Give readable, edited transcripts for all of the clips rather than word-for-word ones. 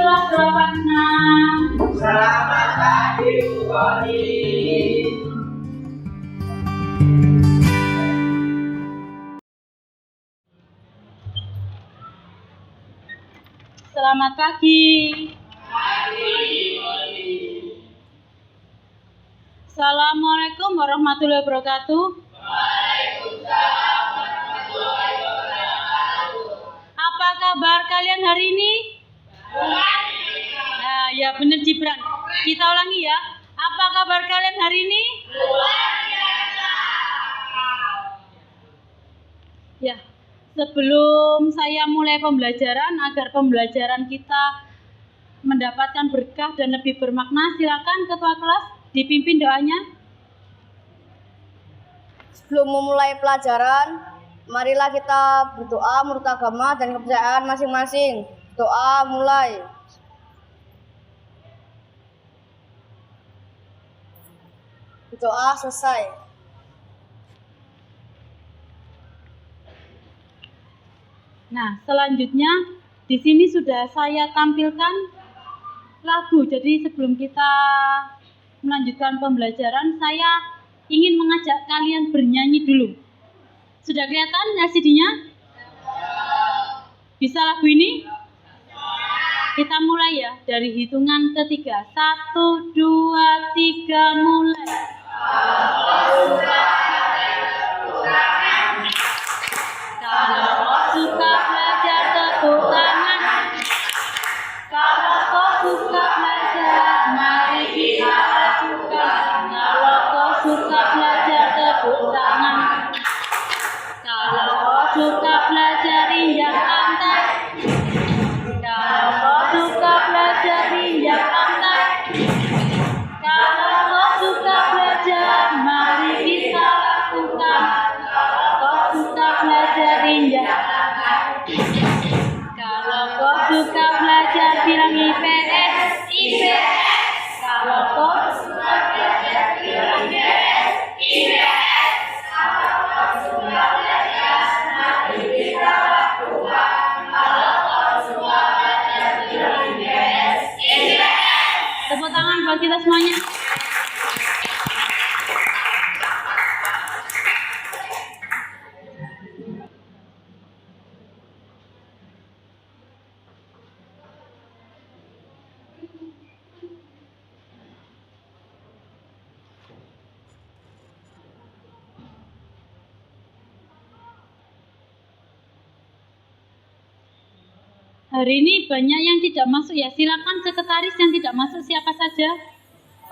kelas 86. Selamat pagi Bu Koni. Selamat pagi. Assalamualaikum warahmatullahi wabarakatuh. Waalaikumsalam warahmatullahi wabarakatuh. Apa kabar kalian hari ini? Nah, ya benar Gibran. Kita ulangi ya. Apa kabar kalian hari ini? Ya, sebelum saya mulai pembelajaran, agar pembelajaran kita mendapatkan berkah dan lebih bermakna, silakan ketua kelas dipimpin doanya. Sebelum memulai pelajaran, marilah kita berdoa menurut agama dan kepercayaan masing-masing. Doa mulai. Doa selesai. Nah, selanjutnya di sini sudah saya tampilkan lagu. Jadi sebelum kita melanjutkan pembelajaran, saya ingin mengajak kalian bernyanyi dulu. Sudah kelihatan LCD-nya? Bisa lagu ini? Kita mulai ya, dari hitungan ketiga. 1, 2, 3, mulai. Kalau kau suka belajar, tepuk tangan. Kalau kau suka belajar, mari kita lakukan. Kalau kau suka belajar, tepuk tangan. Kalau kau suka belajar, injak lantai. Kalau kau suka belajar, injak lantai. Kalau kau suka belajar, mari kita lakukan. Kalau kau suka belajar, injak lantai. Kalau kau suka belajar, bilang IPS, IPS. Kalau kau suka belajar, bilang IPS, IPS. Kalau kau suka belajar, mari kita lakukan. Kalau kau suka belajar, bilang IPS, IPS. Tepuk tangan buat kita semuanya. Hari ini banyak yang tidak masuk ya. Silakan sekretaris yang tidak masuk siapa saja.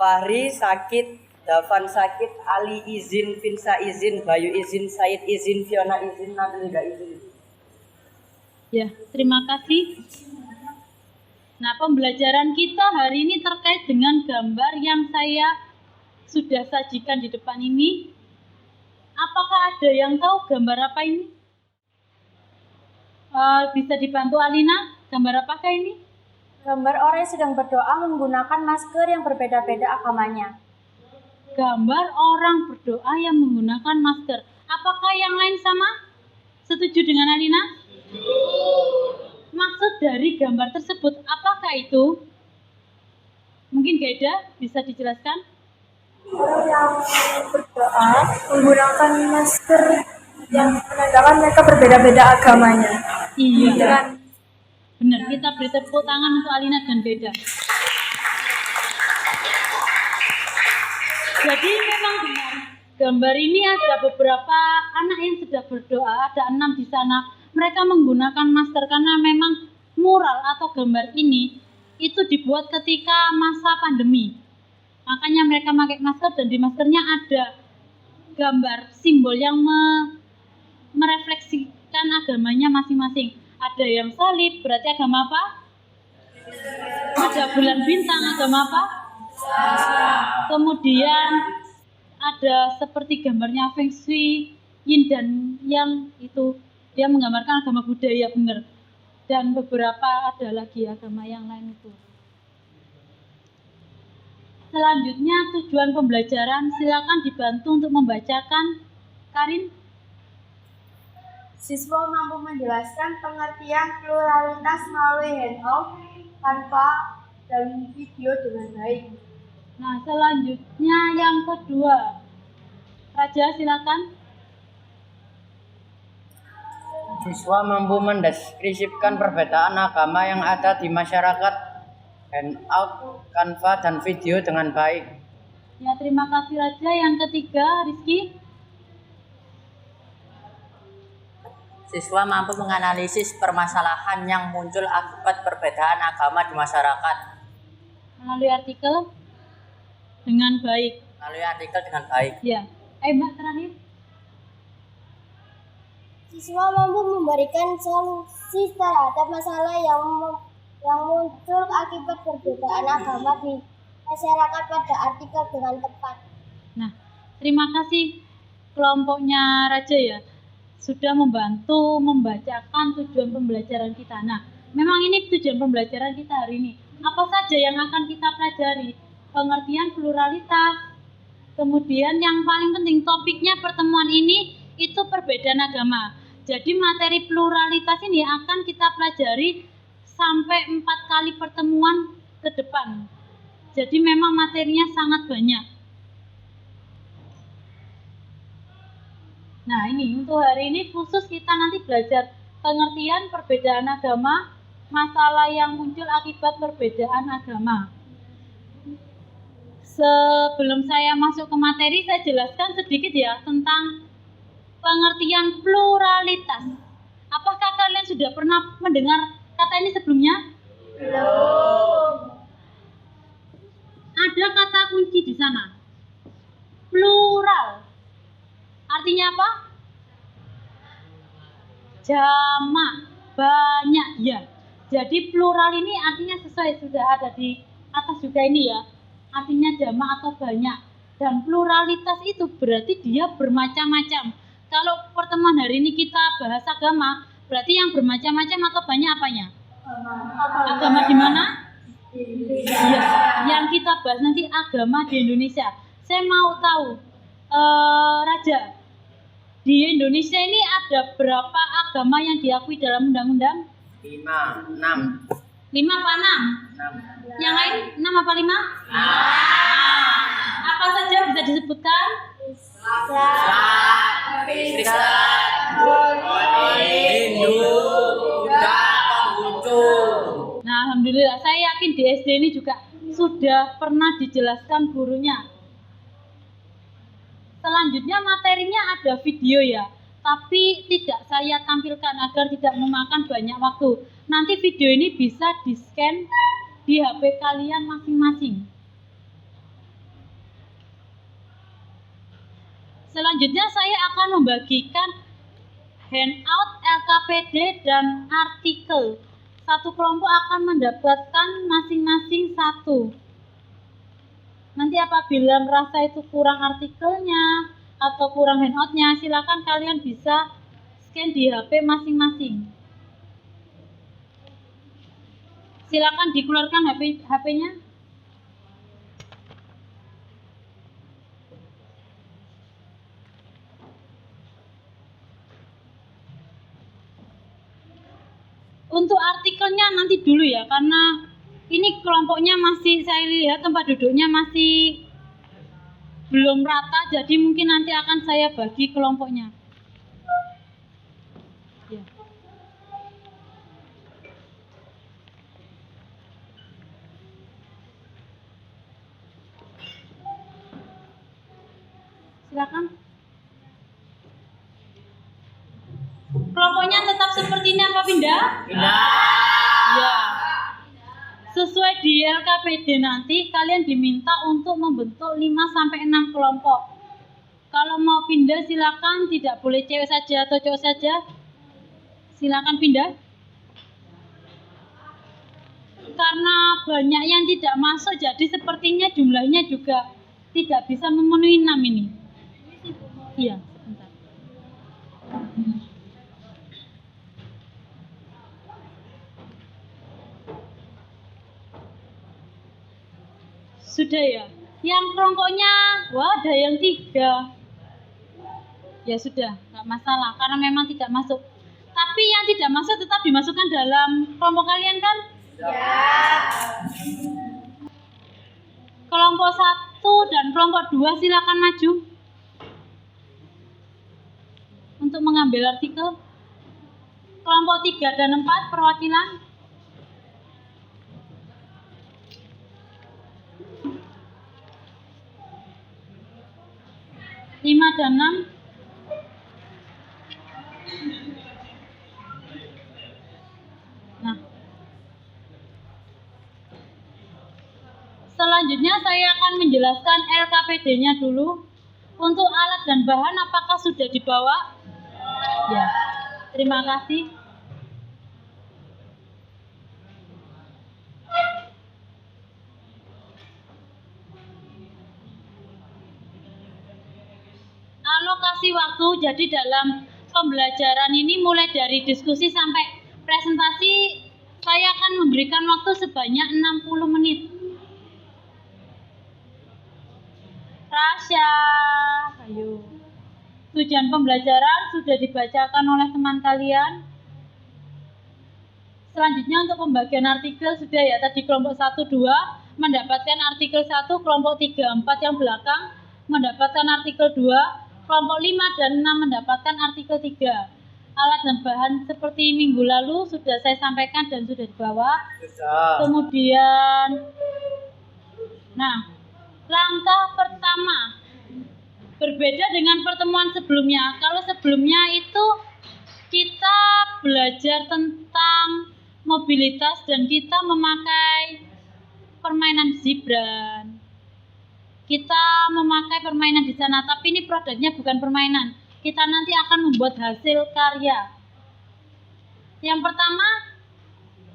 Fahri sakit, Dafan sakit, Ali izin, Finsa izin, Bayu izin, Said izin, Fiona izin, Nabil nggak izin. Ya, terima kasih. Nah, pembelajaran kita hari ini terkait dengan gambar yang saya sudah sajikan di depan ini. Apakah ada yang tahu gambar apa ini? Bisa dibantu Alina? Gambar apakah ini? Gambar orang yang sedang berdoa menggunakan masker yang berbeda-beda agamanya. Gambar orang berdoa yang menggunakan masker. Apakah yang lain sama? Setuju dengan Alina? Maksud dari gambar tersebut apakah itu? Mungkin Gaida bisa dijelaskan? Orang yang berdoa menggunakan masker yang menandakan mereka berbeda-beda agamanya. Iya. Benar, kita beri tepuk tangan untuk Alina dan Gaida. Jadi memang benar, gambar ini ada beberapa anak yang sedang berdoa, ada 6 di sana. Mereka menggunakan masker karena memang mural atau gambar ini itu dibuat ketika masa pandemi. Makanya mereka pakai masker dan di maskernya ada gambar simbol yang merefleksikan agamanya masing-masing. Ada yang salib, berarti agama apa? Ada bulan bintang, agama apa? Kemudian ada seperti gambarnya Feng Shui, Yin dan Yang, itu dia menggambarkan agama budaya, benar. Dan beberapa ada lagi agama yang lain itu. Selanjutnya tujuan pembelajaran, silakan dibantu untuk membacakan. Karin. Siswa mampu menjelaskan pengertian pluralitas melalui handout tanpa dan video dengan baik. Nah, selanjutnya yang kedua. Raja, silakan. Siswa mampu mendeskripsikan perbedaan agama yang ada di masyarakat, handout, Canva, dan video dengan baik. Ya, terima kasih Raja. Yang ketiga, Rizky. Siswa mampu menganalisis permasalahan yang muncul akibat perbedaan agama di masyarakat Melalui artikel dengan baik. melalui artikel dengan baik. Ya. Mbak terakhir. Siswa mampu memberikan solusi terhadap masalah yang muncul akibat perbedaan agama di masyarakat pada artikel dengan tepat. Nah, terima kasih kelompoknya Raja ya. Sudah membantu membacakan tujuan pembelajaran kita. Nah, memang ini tujuan pembelajaran kita hari ini. Apa saja yang akan kita pelajari? Pengertian pluralitas. Kemudian yang paling penting topiknya pertemuan ini itu perbedaan agama. Jadi materi pluralitas ini akan kita pelajari sampai 4 kali pertemuan ke depan. Jadi memang materinya sangat banyak. Nah, ini untuk hari ini khusus kita nanti belajar pengertian perbedaan agama, masalah yang muncul akibat perbedaan agama. Sebelum saya masuk ke materi, saya jelaskan sedikit ya tentang pengertian pluralitas. Apakah kalian sudah pernah mendengar kata ini sebelumnya? Belum. Ada kata kunci di sana. Plural. Artinya apa? Jamak, banyak ya. Jadi plural ini artinya sesuai sudah ada di atas juga ini ya. Artinya jamak atau banyak. Dan pluralitas itu berarti dia bermacam-macam. Kalau pertemuan hari ini kita bahas agama, berarti yang bermacam-macam atau banyak apanya? Agama di mana? Ya, yang kita bahas nanti agama di Indonesia. Saya mau tahu, Raja, di Indonesia ini ada berapa agama yang diakui dalam undang-undang? 5, 6. 5 apa 6? Yang lain 6 apa 5? Apa saja bisa disebutkan? Hindu, Buddha, Konghucu. Nah, alhamdulillah saya yakin di SD ini juga sudah pernah dijelaskan gurunya. Selanjutnya materinya ada video ya, tapi tidak saya tampilkan agar tidak memakan banyak waktu. Nanti video ini bisa di-scan di HP kalian masing-masing. Selanjutnya saya akan membagikan handout, LKPD, dan artikel. Satu kelompok akan mendapatkan masing-masing satu. Nanti apabila merasa itu kurang artikelnya atau kurang handoutnya, silakan kalian bisa scan di HP masing-masing. Silakan dikeluarkan HP-nya. Untuk artikelnya nanti dulu ya, karena ini kelompoknya masih, saya lihat tempat duduknya masih belum rata, jadi mungkin nanti akan saya bagi kelompoknya. Ya. Silakan. Kelompoknya tetap seperti ini apa pindah? Ya. Sesuai di LKPD nanti kalian diminta untuk membentuk 5-6 kelompok. Kalau mau pindah silakan, tidak boleh cewek saja atau cowok saja. Silakan pindah. Karena banyak yang tidak masuk, jadi sepertinya jumlahnya juga tidak bisa memenuhi 6 ini. Iya, sebentar. Sudah ya. Yang kelompoknya, wah ada yang 3. Ya sudah, nggak masalah karena memang tidak masuk. Tapi yang tidak masuk tetap dimasukkan dalam kelompok kalian kan? Kelompok 1 dan kelompok 2 silakan maju untuk mengambil artikel. Kelompok 3 dan 4 perwakilan. Lima dan 6. Nah, selanjutnya saya akan menjelaskan LKPD-nya dulu. Untuk alat dan bahan apakah sudah dibawa? Ya, terima kasih. Alokasi waktu, jadi dalam pembelajaran ini mulai dari diskusi sampai presentasi saya akan memberikan waktu sebanyak 60 menit. Rasya, ayo. Tujuan pembelajaran sudah dibacakan oleh teman kalian. Selanjutnya untuk pembagian artikel sudah ya, tadi kelompok 1, 2 mendapatkan artikel 1, kelompok 3, 4 yang belakang mendapatkan artikel 2, kelompok 5 dan 6 mendapatkan artikel 3. Alat dan bahan seperti minggu lalu sudah saya sampaikan dan sudah dibawa. Kemudian, nah, langkah pertama berbeda dengan pertemuan sebelumnya. Kalau sebelumnya itu kita belajar tentang mobilitas dan kita memakai permainan zibran. Kita memakai permainan di sana, tapi ini produknya bukan permainan. Kita nanti akan membuat hasil karya. Yang pertama,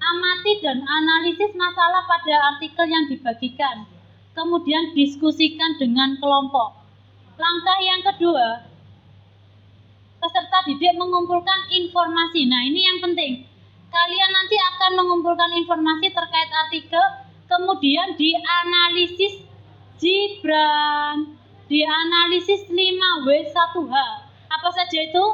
amati dan analisis masalah pada artikel yang dibagikan. Kemudian diskusikan dengan kelompok. Langkah yang kedua, peserta didik mengumpulkan informasi. Nah, ini yang penting. Kalian nanti akan mengumpulkan informasi terkait artikel, kemudian dianalisis Gibran, dianalisis 5W1H. Apa saja itu?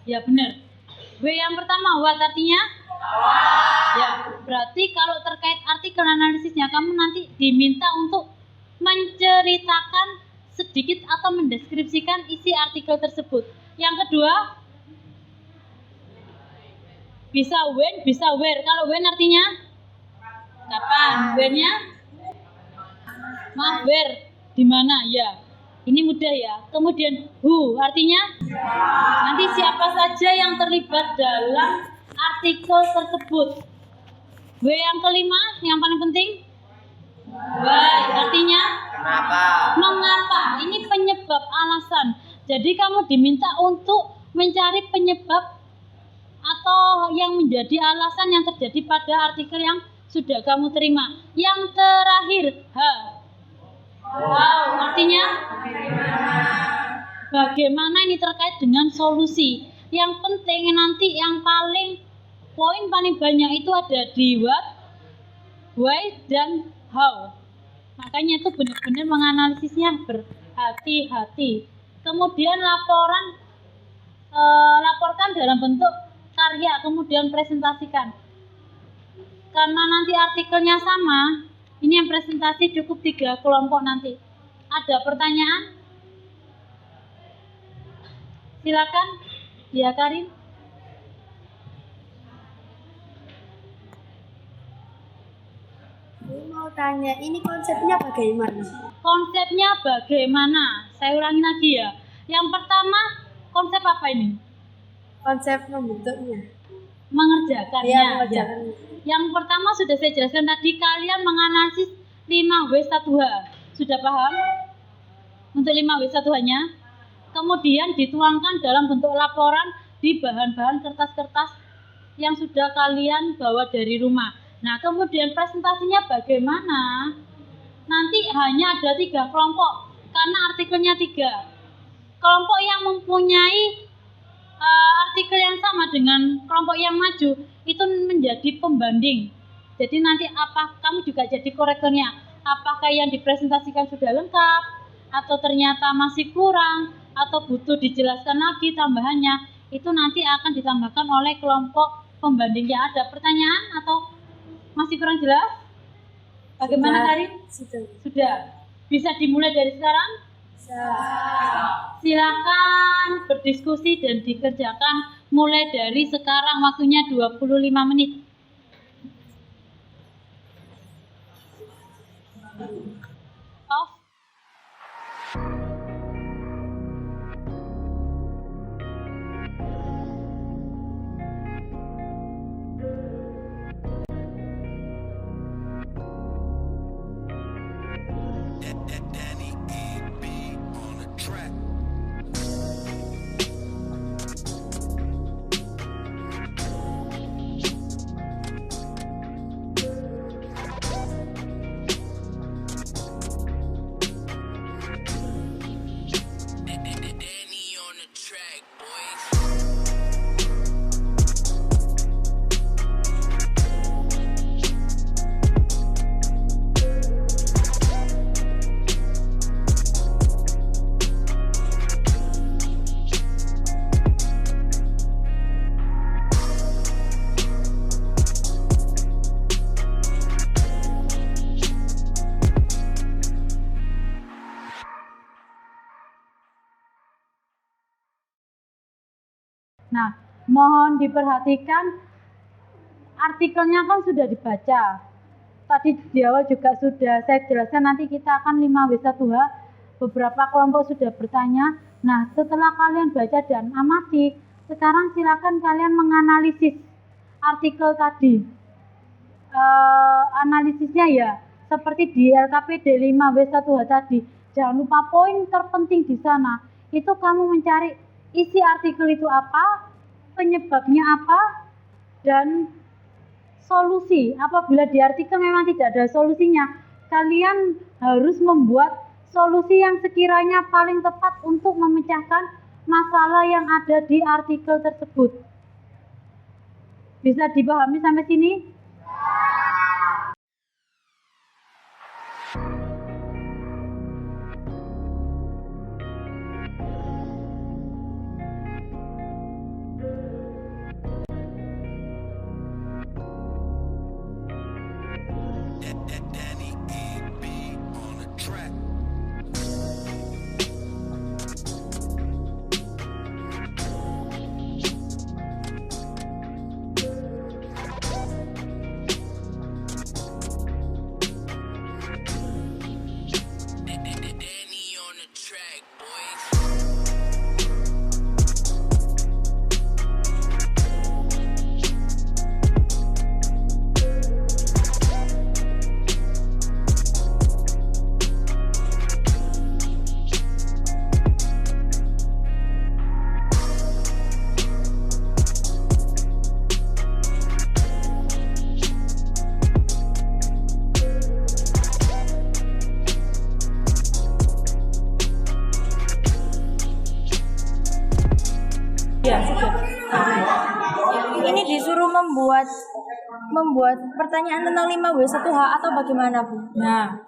Ya benar. W yang pertama, what artinya? Ya, berarti kalau terkait artikel analisisnya kamu nanti diminta untuk menceritakan sedikit atau mendeskripsikan isi artikel tersebut. Yang kedua, bisa when, bisa where. Kalau when artinya kapan? When-nya? Maaf, where? Di mana? Ya. Ini mudah ya. Kemudian who artinya nanti siapa saja yang terlibat dalam artikel tersebut. W yang kelima, yang paling penting. Why artinya mengapa. Ini penyebab, alasan. Jadi kamu diminta untuk mencari penyebab atau yang menjadi alasan yang terjadi pada artikel yang sudah kamu terima. Yang terakhir, how artinya bagaimana ini terkait dengan solusi. Yang penting nanti yang poin paling banyak itu ada di what, why, dan how. Makanya itu benar-benar menganalisisnya berhati-hati. Kemudian laporkan dalam bentuk karya, kemudian presentasikan. Karena nanti artikelnya sama, ini yang presentasi cukup 3 kelompok nanti. Ada pertanyaan? Silakan, ya Karin. Ini mau tanya, ini konsepnya bagaimana? Konsepnya bagaimana? Saya ulangi lagi ya. Yang pertama, konsep apa ini? Konsep membentuknya. Mengerjakannya. Iya, mengerjakannya. Yang pertama sudah saya jelaskan tadi, kalian menganalisis 5W1H. Sudah paham? Untuk 5W1H-nya. Kemudian dituangkan dalam bentuk laporan di bahan-bahan kertas-kertas yang sudah kalian bawa dari rumah. Nah, kemudian presentasinya bagaimana? Nanti hanya ada 3 kelompok, karena artikelnya 3. Kelompok yang mempunyai artikel yang sama dengan kelompok yang maju itu menjadi pembanding. Jadi nanti kamu juga jadi korektornya. Apakah yang dipresentasikan sudah lengkap atau ternyata masih kurang? atau butuh dijelaskan lagi tambahannya, itu nanti akan ditambahkan oleh kelompok pembanding yang ada. Pertanyaan atau masih kurang jelas? Bagaimana Karin? Sudah. Bisa dimulai dari sekarang? Silakan berdiskusi dan dikerjakan mulai dari sekarang, waktunya 25 menit. Off. Nah, mohon diperhatikan, artikelnya kan sudah dibaca. Tadi di awal juga sudah saya jelaskan, nanti kita akan 5W1H, beberapa kelompok sudah bertanya. Nah, setelah kalian baca dan amati, sekarang silakan kalian menganalisis artikel tadi. Analisisnya ya, seperti di LKPD 5W1H tadi. Jangan lupa poin terpenting di sana, itu kamu mencari isi artikel itu apa, penyebabnya apa, dan solusi. Apabila di artikel memang tidak ada solusinya, kalian harus membuat solusi yang sekiranya paling tepat untuk memecahkan masalah yang ada di artikel tersebut. Bisa dipahami sampai sini? Ini disuruh membuat pertanyaan tentang 5W1H atau bagaimana, Bu? Nah,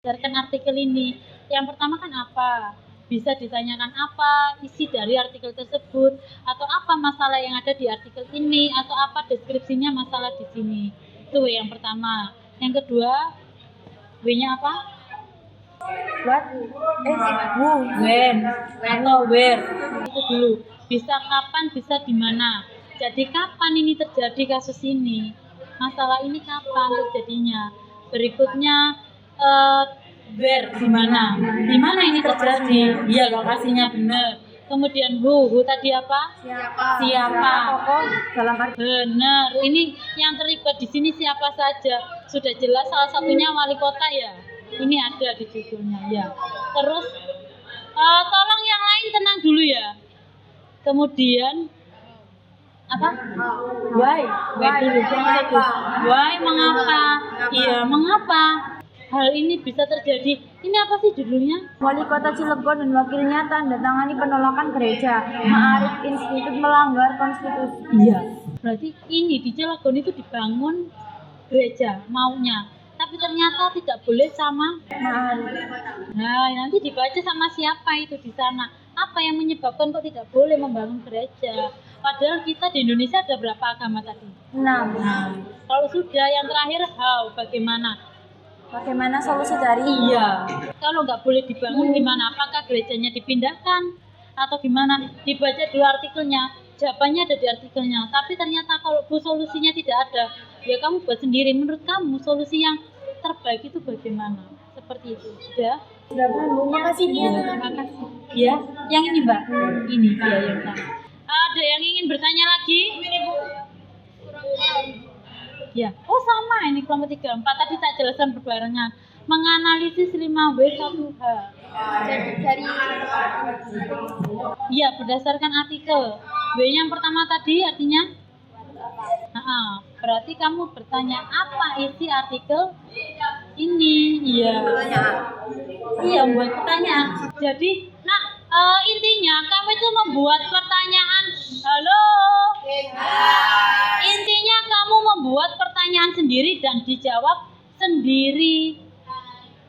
berdasarkan artikel ini, yang pertama kan apa? Bisa ditanyakan apa isi dari artikel tersebut, atau apa masalah yang ada di artikel ini, atau apa deskripsinya masalah di sini. Itu yang pertama. Yang kedua, W-nya apa? What? Who, when, atau where. Itu dulu. Bisa kapan, bisa di mana. Jadi kapan ini terjadi kasus ini? Masalah ini kapan terjadinya? Berikutnya, where, di mana? Di mana ini terjadi? Iya, lokasinya benar. Kemudian who tadi apa? Siapa? Dalam arti Benar. Ini yang terlibat di sini siapa saja? Sudah jelas, salah satunya wali kota ya. Ini ada di judulnya ya. Terus tolong yang lain tenang dulu ya. Kemudian apa? Why dulu. Why, mengapa? Iya, mengapa? hal ini bisa terjadi? Ini apa sih judulnya? Wali Kota Cilegon dan wakilnya tanda tangani penolakan gereja. Ma'arif Institut melanggar konstitusi. Iya. Berarti ini di Cilegon itu dibangun gereja maunya, tapi ternyata tidak boleh sama Ma'arif. Nah, nanti dibaca sama siapa itu di sana. Apa yang menyebabkan kok tidak boleh membangun gereja? Padahal kita di Indonesia ada berapa agama tadi? 6. Nah, kalau sudah yang terakhir, bagaimana? Bagaimana solusi dari Iya. Kalau nggak boleh dibangun gimana? Apakah gerejanya dipindahkan? Atau gimana? Dibaca dulu artikelnya. Jawabannya ada di artikelnya. Tapi ternyata kalau solusinya tidak ada, ya kamu buat sendiri. Menurut kamu solusi yang terbaik itu bagaimana? Seperti itu. Sudah? Sudah Bu, makasih Nia. Terima kasih. Ya, yang ini Mbak. Ini dia yang tadi. Ada yang ingin bertanya lagi? Ya. Oh sama ini kelompok 3, 4 tadi tak jelaskan berbarengan. Menganalisis 5W1H. Dari Iya, berdasarkan artikel. W yang pertama tadi artinya? Berarti kamu bertanya apa isi artikel ini? Iya. Iya, membuat pertanyaan. Jadi, intinya kamu itu membuat pertanyaan. Halo. Intinya kamu membuat pertanyaan sendiri dan dijawab sendiri.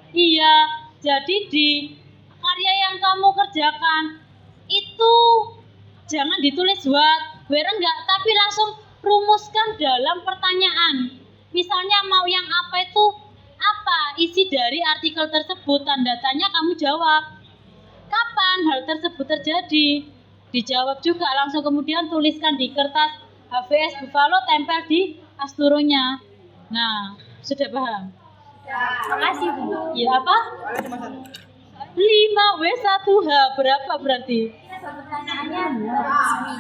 Iya. Jadi di karya yang kamu kerjakan itu jangan ditulis where enggak, tapi langsung rumuskan dalam pertanyaan. Misalnya mau yang apa itu apa isi dari artikel tersebut, tanda tanya kamu jawab. Kapan hal tersebut terjadi? Dijawab juga langsung, kemudian tuliskan di kertas HVS Buffalo, tempel di asturonya. Nah, sudah paham? Makasih Bu. Ya apa? 5W1H berapa berarti?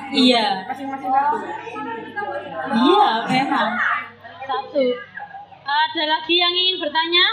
Iya. Iya, memang. 1. Ada lagi yang ingin bertanya?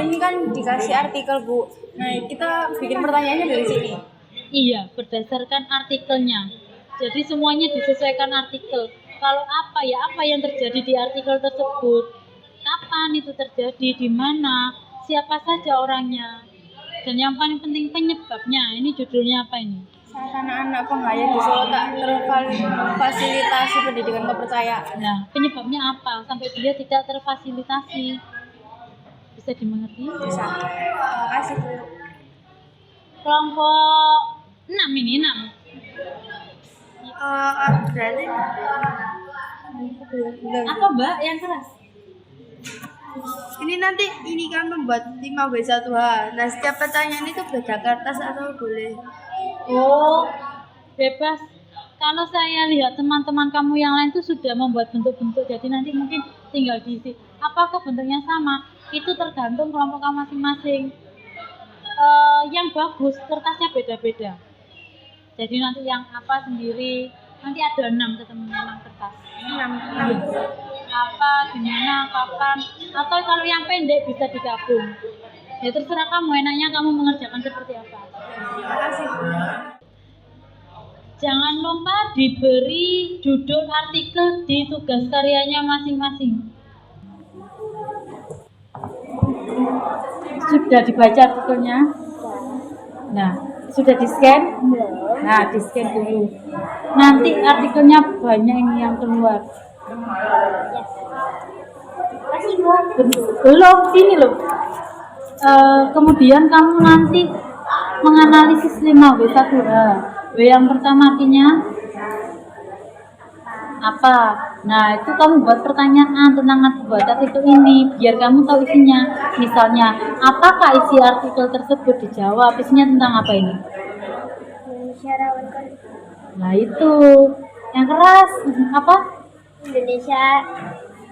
ini kan dikasih artikel Bu. Nah kita bikin pertanyaannya dari sini. Iya, berdasarkan artikelnya. Jadi semuanya disesuaikan artikel. Kalau apa yang terjadi di artikel tersebut, kapan itu terjadi, di mana, siapa saja orangnya, dan yang paling penting penyebabnya. Ini judulnya apa ini? Saat anak-anak penghayat di Solo tak terfasilitasi pendidikan kepercayaan. Nah, penyebabnya apa sampai dia tidak terfasilitasi? Bisa dimengerti? Bisa. Terima kasih Bu. Kelompok 6 ini 6. Berarti Apa Mbak yang keras? ini nanti ini kan membuat 5W1H. Nah setiap pertanyaan itu beda kertas atau boleh? Oh, bebas. Kalau saya lihat teman-teman kamu yang lain itu sudah membuat bentuk-bentuk, jadi nanti mungkin tinggal diisi. Apakah bentuknya sama? Itu tergantung kelompok kamu masing-masing. Yang bagus kertasnya beda-beda. Jadi nanti yang apa sendiri, nanti ada 6 ketemunya 6 kertas. 6. Apa, gimana, kapan, atau kalau yang pendek bisa digabung. Ya terserah kamu, enaknya kamu mengerjakan seperti apa. Terima kasih Bu. Jangan lupa diberi judul artikel di tugas karyanya masing-masing. Sudah dibaca artikelnya? Nah, sudah di-scan? Nah, di-scan dulu. Nanti artikelnya banyak ini yang keluar. Belum, sini loh. Kemudian kamu nanti menganalisis 5W1H. W yang pertama artinya apa? Nah, itu kamu buat pertanyaan tentang buat artikel ini biar kamu tahu isinya. Misalnya, apakah isi artikel tersebut? Dijawab. Isinya tentang apa ini? Indonesia rawan konflik. Nah, itu yang keras apa? Indonesia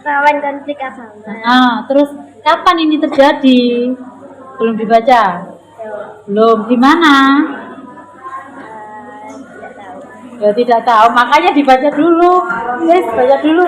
rawan konflik agama. Terus kapan ini terjadi? Belum dibaca? Belum. Di mana? Tidak tahu. Ya tidak tahu, makanya dibaca dulu. Guys, baca dulu.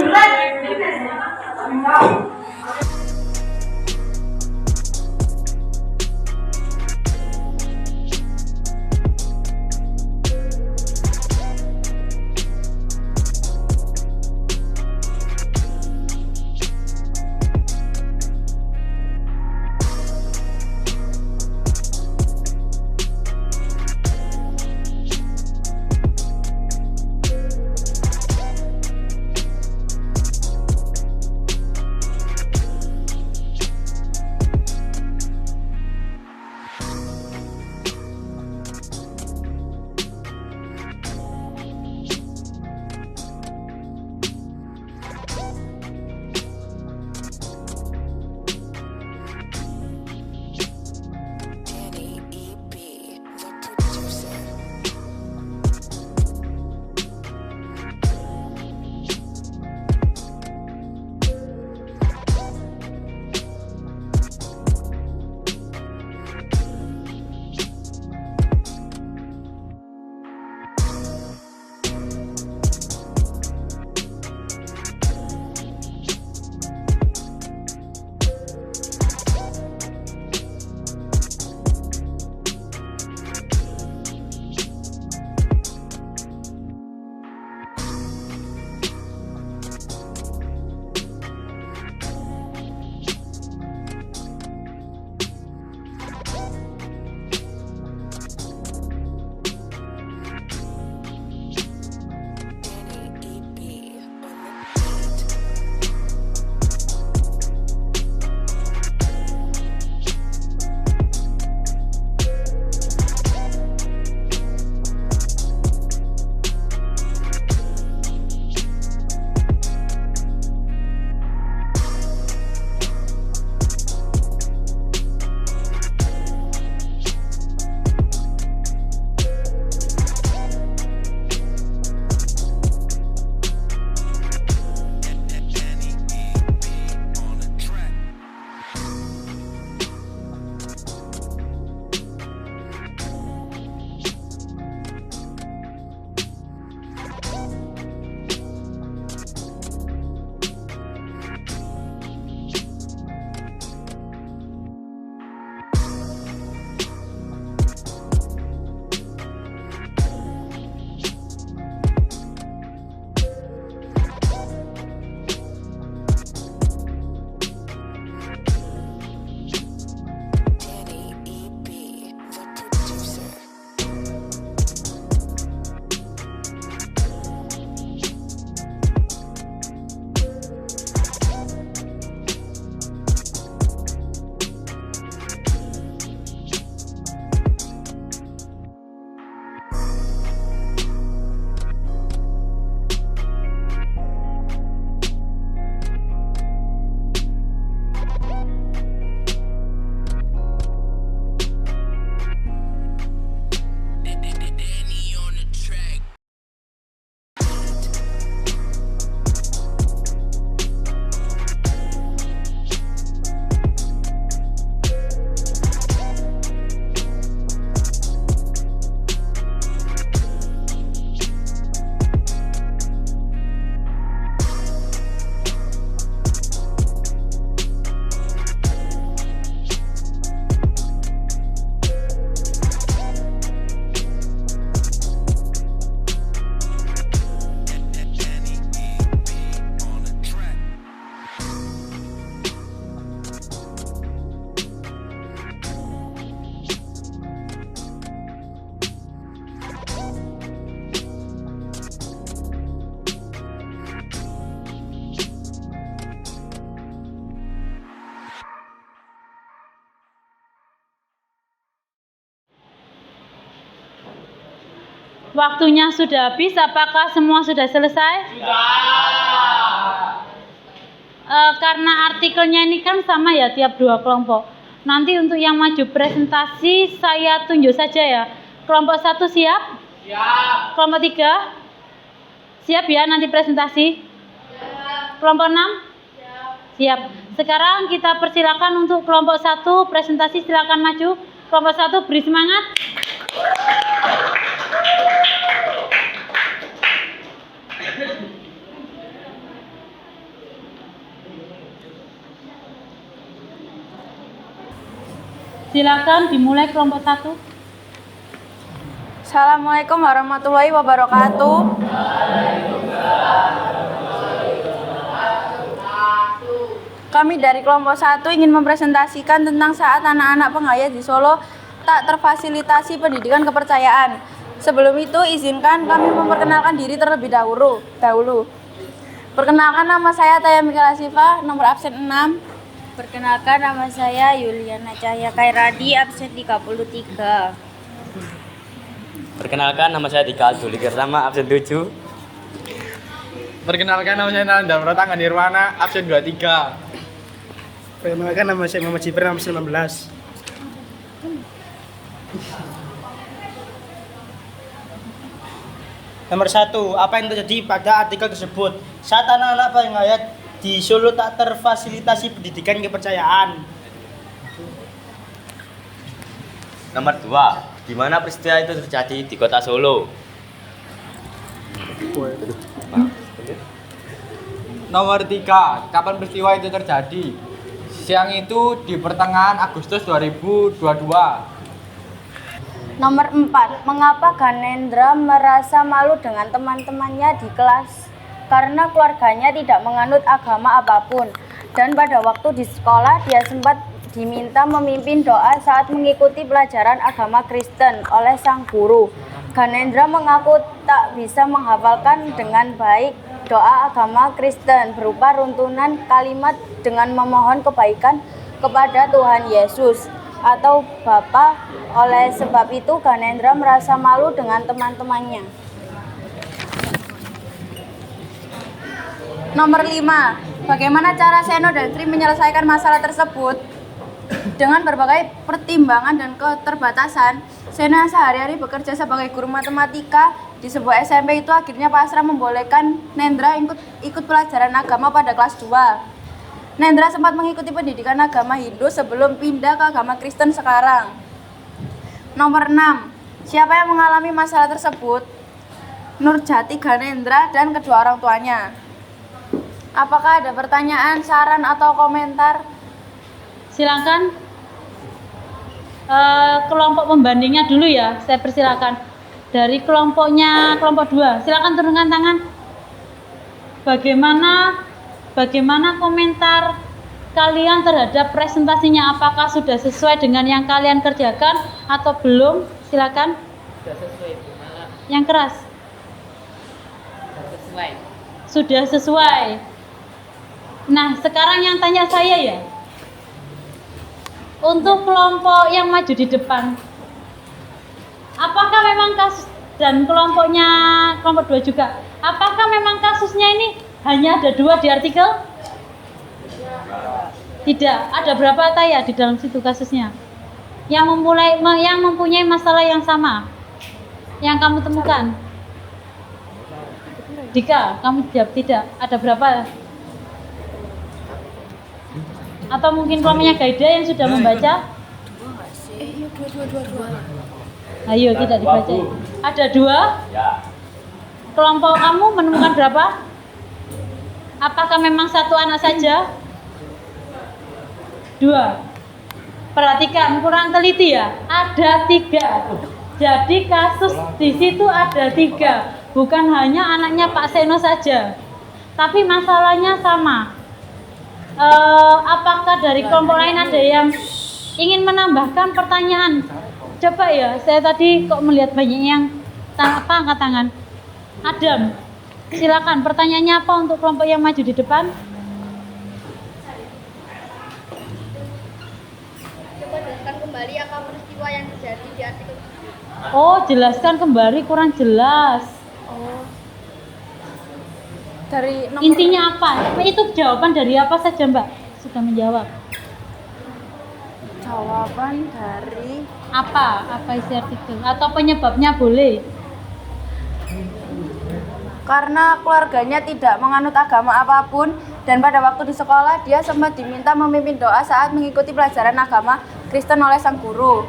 Waktunya sudah habis, apakah semua sudah selesai? Karena artikelnya ini kan sama ya tiap dua kelompok. Nanti untuk yang maju presentasi saya tunjuk saja ya. Kelompok 1 siap? Siap. Kelompok 3? Siap ya nanti presentasi? Siap. Kelompok 6? Siap. Sekarang kita persilakan untuk kelompok 1 presentasi, silakan maju. Kelompok 1 beri semangat. Silakan dimulai kelompok 1. Assalamualaikum warahmatullahi wabarakatuh. Kami dari kelompok 1 ingin mempresentasikan tentang saat anak-anak penghayat di Solo tak terfasilitasi pendidikan kepercayaan. Sebelum itu, izinkan kami memperkenalkan diri terlebih dahulu. Perkenalkan, nama saya Taya Mikela Siva, nomor absen 6. Perkenalkan, nama saya Yuliana Cahya Kairadi, absen 33. Perkenalkan, nama saya Dika Juli Kertama, absen 7. Perkenalkan, nama saya Nanda Pratangga Nirwana, absen 23. Perkenalkan, nama saya Muhammad Jibran, absen 19. Nomor 1, apa yang terjadi pada artikel tersebut? Saat anak-anak penghayat di Solo tak terfasilitasi pendidikan kepercayaan. Nomor 2, di mana peristiwa itu terjadi di kota Solo? Nomor 3, kapan peristiwa itu terjadi? Siang itu di pertengahan Agustus 2022. Nomor 4, mengapa Ganendra merasa malu dengan teman-temannya di kelas? Karena keluarganya tidak menganut agama apapun. Dan pada waktu di sekolah dia sempat diminta memimpin doa saat mengikuti pelajaran agama Kristen oleh sang guru. Ganendra mengaku tak bisa menghafalkan dengan baik doa agama Kristen berupa runtunan kalimat dengan memohon kebaikan kepada Tuhan Yesus atau Bapa. Oleh sebab itu Ganendra merasa malu dengan teman-temannya. Nomor 5, bagaimana cara Seno dan Tri menyelesaikan masalah tersebut? Dengan berbagai pertimbangan dan keterbatasan, Seno yang sehari-hari bekerja sebagai guru matematika di sebuah SMP itu akhirnya pasrah membolehkan Nendra ikut pelajaran agama pada kelas 2. Nendra sempat mengikuti pendidikan agama Hindu sebelum pindah ke agama Kristen sekarang. Nomor 6, siapa yang mengalami masalah tersebut? Nurjati, Ganendra, dan kedua orang tuanya. Apakah ada pertanyaan, saran, atau komentar? Silakan kelompok pembandingnya dulu ya, saya persilakan. Dari kelompok 2, silakan turunkan tangan. Bagaimana komentar kalian terhadap presentasinya? Apakah sudah sesuai dengan yang kalian kerjakan atau belum? Silakan. Sudah sesuai, malah. Yang keras. Sudah sesuai. Nah, sekarang yang tanya saya ya. Untuk kelompok yang maju di depan, apakah memang kasus, dan kelompok 2 juga, apakah memang kasusnya ini hanya ada 2 di artikel? Tidak. Ada berapa Taya di dalam situ kasusnya? Yang mempunyai masalah yang sama, yang kamu temukan? Dika, kamu jawab tidak. Ada berapa? Atau mungkin kelompoknya Gaida yang sudah membaca? Ayo tidak dibaca. Ada 2? Ya. Kelompok kamu menemukan berapa? Apakah memang 1 anak saja? 2. Perhatikan, kurang teliti ya. Ada 3. Jadi kasus di situ ada 3. Bukan hanya anaknya Pak Seno saja. Tapi masalahnya sama. Apakah dari kelompok lain ada yang ingin menambahkan pertanyaan? Coba ya, saya tadi kok melihat banyak yang angkat tangan. Adam, silakan. Pertanyaannya apa untuk kelompok yang maju di depan? Coba jelaskan kembali apa peristiwa yang terjadi di artikel tersebut. Oh, jelaskan kembali, kurang jelas. Dari nomor Intinya apa? Itu jawaban dari apa saja, Mbak? Sudah menjawab. jawaban dari Apa isi artikel? Atau penyebabnya boleh? karena keluarganya tidak menganut agama apapun dan pada waktu di sekolah dia sempat diminta memimpin doa saat mengikuti pelajaran agama Kristen oleh sang guru.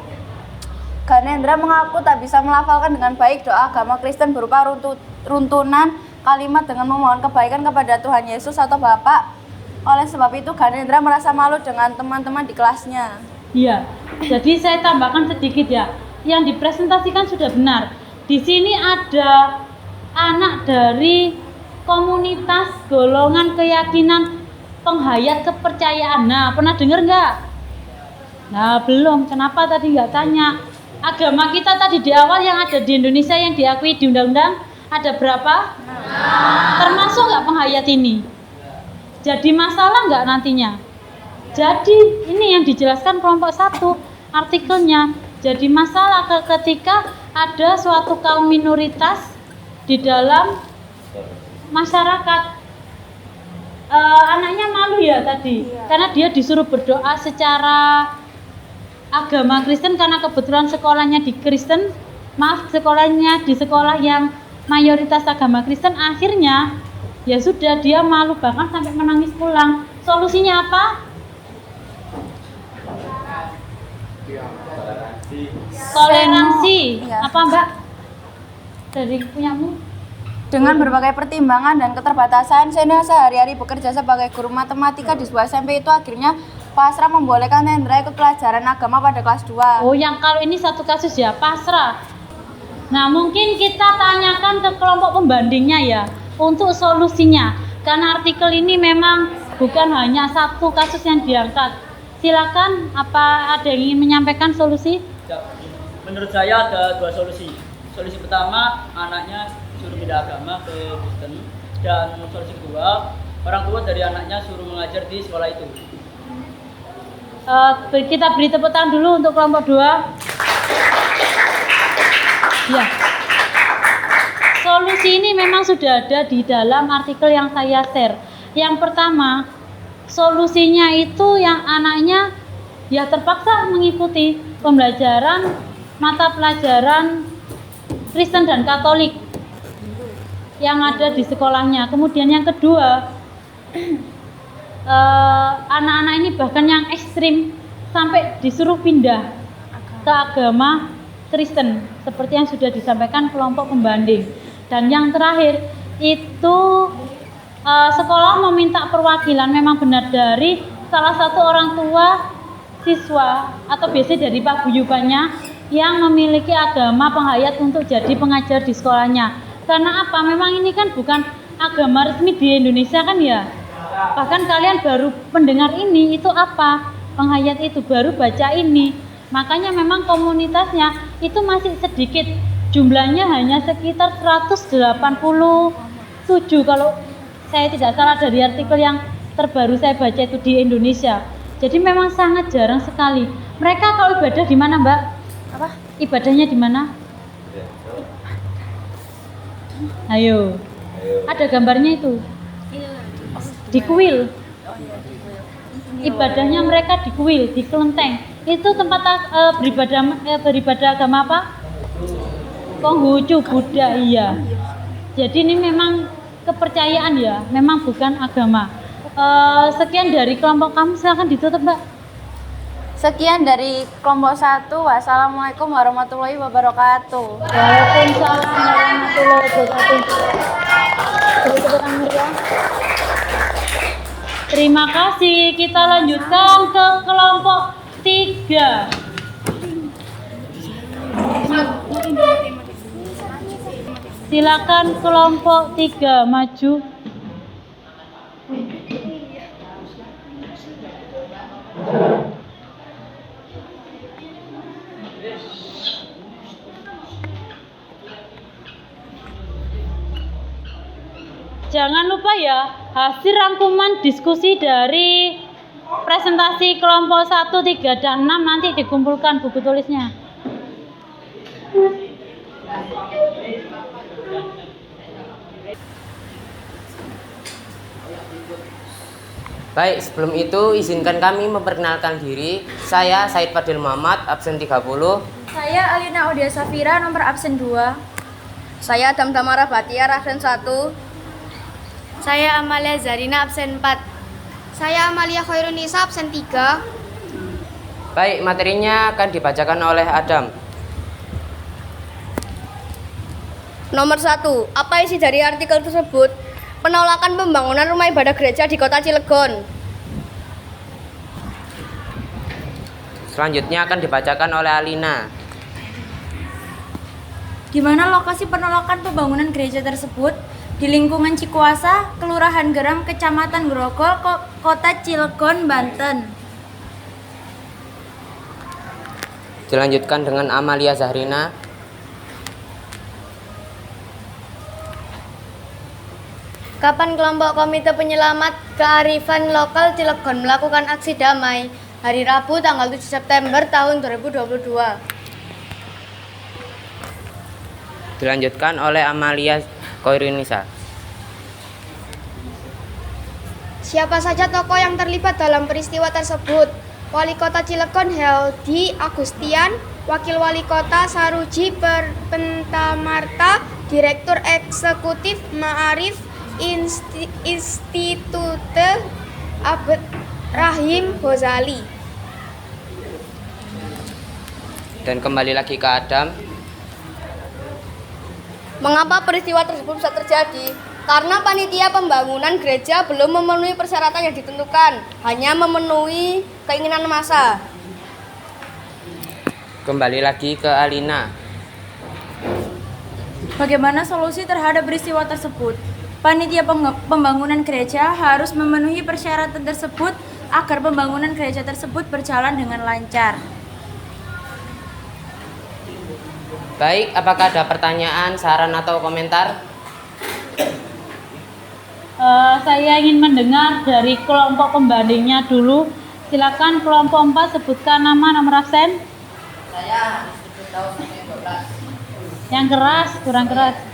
Ganendra mengaku tak bisa melafalkan dengan baik doa agama Kristen berupa runtunan kalimat dengan memohon kebaikan kepada Tuhan Yesus atau Bapa. Oleh sebab itu Ganendra merasa malu dengan teman-teman di kelasnya. Iya. Jadi saya tambahkan sedikit ya. Yang dipresentasikan sudah benar. Di sini ada anak dari komunitas golongan keyakinan penghayat kepercayaan. Nah, pernah dengar nggak? Nah, belum. Kenapa tadi nggak tanya? Agama kita tadi di awal yang ada di Indonesia yang diakui di undang-undang ada berapa? Termasuk nggak penghayat ini? Jadi masalah nggak nantinya? Jadi ini yang dijelaskan kelompok 1 artikelnya. Jadi masalah ketika ada suatu kaum minoritas di dalam masyarakat. Anaknya malu ya tadi, karena dia disuruh berdoa secara agama Kristen karena kebetulan sekolahnya di Kristen, sekolahnya di sekolah yang mayoritas agama Kristen. Akhirnya ya sudah, dia malu bahkan sampai menangis pulang. Solusinya apa? Toleransi. Iya. Apa Mbak? Dari punyamu? Dengan berbagai pertimbangan dan keterbatasan, Seno sehari-hari bekerja sebagai guru matematika di sebuah SMP itu akhirnya pasrah membolehkan Hendra ikut pelajaran agama pada kelas 2. Oh, yang kalau ini satu kasus ya, pasrah. Nah, mungkin kita tanyakan ke kelompok pembandingnya ya, untuk solusinya. Karena artikel ini memang bukan hanya satu kasus yang diangkat. Silakan, apa ada yang ingin menyampaikan solusi? Menurut saya ada 2 solusi. Solusi pertama, anaknya suruh pindah agama ke Kristen, dan solusi kedua, orang tua dari anaknya suruh mengajar di sekolah itu. Kita beri tepuk tangan dulu untuk kelompok 2. Ya. Solusi ini memang sudah ada di dalam artikel yang saya share. Yang pertama, solusinya itu yang anaknya ya terpaksa mengikuti pembelajaran mata pelajaran Kristen dan Katolik yang ada di sekolahnya. Kemudian yang kedua, anak-anak ini bahkan yang ekstrim sampai disuruh pindah ke agama Kristen seperti yang sudah disampaikan kelompok pembanding. Dan yang terakhir itu sekolah meminta perwakilan, memang benar, dari salah satu orang tua siswa atau biasanya dari paguyubannya yang memiliki agama penghayat untuk jadi pengajar di sekolahnya. Karena apa? Memang ini kan bukan agama resmi di Indonesia kan ya. Bahkan kalian baru mendengar ini, itu apa? Penghayat itu baru baca ini. Makanya memang komunitasnya itu masih sedikit. Jumlahnya hanya sekitar 187 kalau saya tidak salah dari artikel yang terbaru saya baca itu di Indonesia. Jadi memang sangat jarang sekali. Mereka kalau ibadah di mana, Mbak? Apa? Ibadahnya di mana? Ayo. Ada gambarnya itu. Di kuil. Ibadahnya mereka di kuil, di kelenteng. Itu tempat beribadah agama apa? Konghucu, Buddha, iya. Jadi ini memang kepercayaan ya, memang bukan agama. Sekian dari kelompok kamu, silakan ditutup, Mbak. Sekian dari kelompok 1. Wassalamualaikum warahmatullahi wabarakatuh. Waalaikumsalam warahmatullahi wabarakatuh. Terima kasih. Kita lanjutkan ke kelompok 3. Silakan kelompok 3 maju. Jangan lupa ya, hasil rangkuman diskusi dari presentasi kelompok 1, 3, dan 6 nanti dikumpulkan buku tulisnya. Baik, sebelum itu izinkan kami memperkenalkan diri. Saya Said Fadil Muhammad, absen 30. Saya Alina Odia Safira, nomor absen 2. Saya Adam Tamara Batiar, absen 1. Saya Amalia Zarina, absen 4. Saya Amalia Khairunisa, absen 3. Baik, materinya akan dibacakan oleh Adam. Nomor 1. Apa isi dari artikel tersebut? Penolakan pembangunan rumah ibadah gereja di kota Cilegon. Selanjutnya akan dibacakan oleh Alina. Di mana lokasi penolakan pembangunan gereja tersebut? Di lingkungan Cikuasa, Kelurahan Geram, Kecamatan Grogol, Kota Cilegon, Banten. Dilanjutkan dengan Amalia Zahrina. Kapan kelompok Komite Penyelamat Kearifan Lokal Cilegon melakukan aksi damai? Hari Rabu tanggal 7 September tahun 2022. Dilanjutkan oleh Amalia Koirunisa. Siapa saja tokoh yang terlibat dalam peristiwa tersebut? Wali Kota Cilegon Heldi Agustian, Wakil Wali Kota Saruji Pentamarta, Direktur Eksekutif Ma'arif Institute Abd Rahim Ghazali. Dan kembali lagi ke Adam. Mengapa peristiwa tersebut bisa terjadi? Karena panitia pembangunan gereja belum memenuhi persyaratan yang ditentukan, hanya memenuhi keinginan massa. Kembali lagi ke Alina. Bagaimana solusi terhadap peristiwa tersebut? Panitia pembangunan gereja harus memenuhi persyaratan tersebut agar pembangunan gereja tersebut berjalan dengan lancar. Baik, apakah ada pertanyaan, saran atau komentar? Saya ingin mendengar dari kelompok pembandingnya dulu. Silakan kelompok 4 sebutkan nama, nomor absen. Saya Haris tahun 12. Yang keras, kurang keras.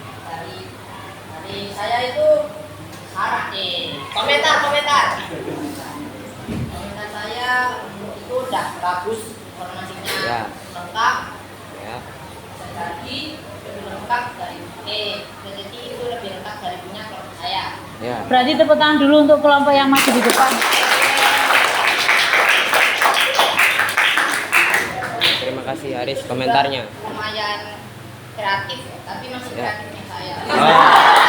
Dari saya itu Sarah nih. Komentar saya itu udah bagus informasinya, Ya. lengkap. Ya. Jadi lebih lengkap dari jadi itu lebih lengkap dari punya kelompok saya. Ya. Berarti tepuk tangan dulu untuk kelompok yang masih di depan. Terima kasih Haris komentarnya. Lumayan kreatif, tapi masih Ya. kreatifnya saya.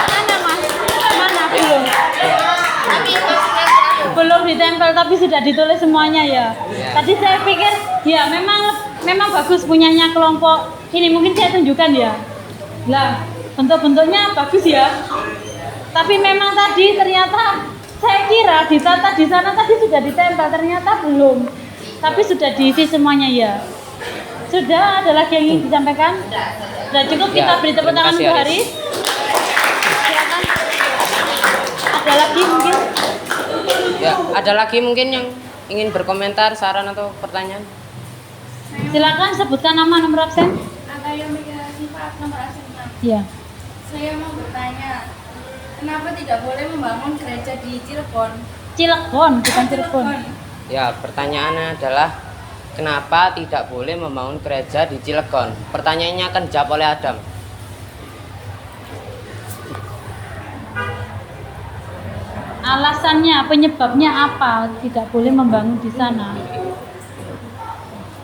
Mana mas? Mana belum? Tapi masih kreatif. Belum ditempel tapi sudah ditulis semuanya ya. Ya. Tadi saya pikir ya memang bagus punyanya kelompok ini, mungkin saya tunjukkan ya. Lah, bentuk-bentuknya bagus ya. Tapi memang tadi ternyata saya kira ditata di sana tadi sudah ditempel, ternyata belum. Tapi sudah diisi semuanya ya. Sudah, ada lagi yang ingin disampaikan? Sudah cukup, kita Ya, beri tepuk terima tangan kasih, untuk Haris. Haris. Silakan. Ada lagi mungkin? Ya, ada lagi mungkin yang ingin berkomentar, saran atau pertanyaan? Silakan sebutkan nama, nomor absen. Natalia Mega Sifat, nomor absen 6. Iya. Saya mau bertanya, kenapa tidak boleh membangun gereja di Cirebon? Cilegon, bukan Cirebon. Ya, pertanyaannya adalah kenapa tidak boleh membangun gereja di Cilegon? Pertanyaannya akan dijawab oleh Adam. Alasannya, penyebabnya apa tidak boleh membangun di sana?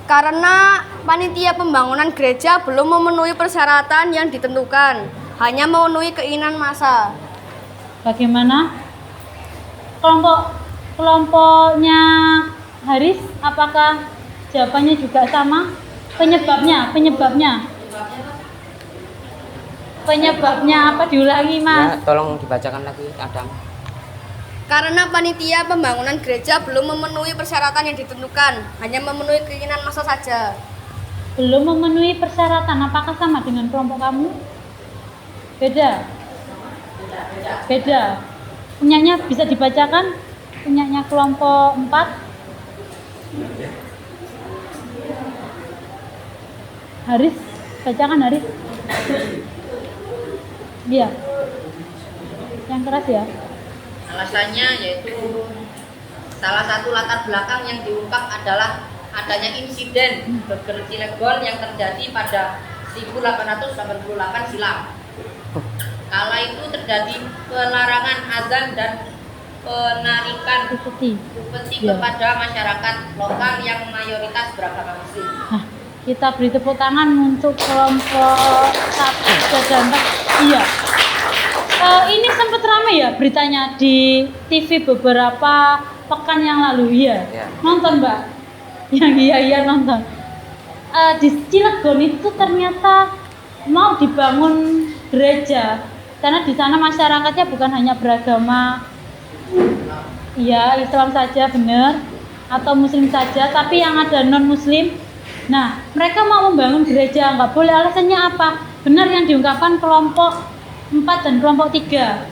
Karena panitia pembangunan gereja belum memenuhi persyaratan yang ditentukan, hanya memenuhi keinginan massa. Bagaimana? Kelompoknya Haris, apakah jawabannya juga sama? Penyebabnya apa, diulangi mas? Ya, tolong dibacakan lagi Adam. Karena panitia pembangunan gereja belum memenuhi persyaratan yang ditentukan, hanya memenuhi keinginan massa saja. Belum memenuhi persyaratan, apakah sama dengan kelompok kamu? Beda. Punyanya bisa dibacakan? Punyanya kelompok 4. Haris, Bacakan Haris. Iya. Yang keras ya. Alasannya yaitu salah satu latar belakang yang diungkap adalah adanya insiden Burger Cilegon yang terjadi pada 1888 silam. Kala itu terjadi pelarangan azan dan penarikan upeti kepada masyarakat lokal yang mayoritas beragama Muslim. Nah, kita beri tepuk tangan untuk kelompok 1 dan 4. Iya. Ini sempat ramai ya beritanya di TV beberapa pekan yang lalu. Iya. Nonton Mbak? Yang iya nonton. Di Cilegon itu ternyata mau dibangun gereja karena di sana masyarakatnya bukan hanya beragama Islam saja benar atau Muslim saja, tapi yang ada non Muslim. Nah, mereka mau membangun gereja, nggak boleh. Alasannya apa? Benar yang diungkapkan kelompok 4 dan kelompok 3.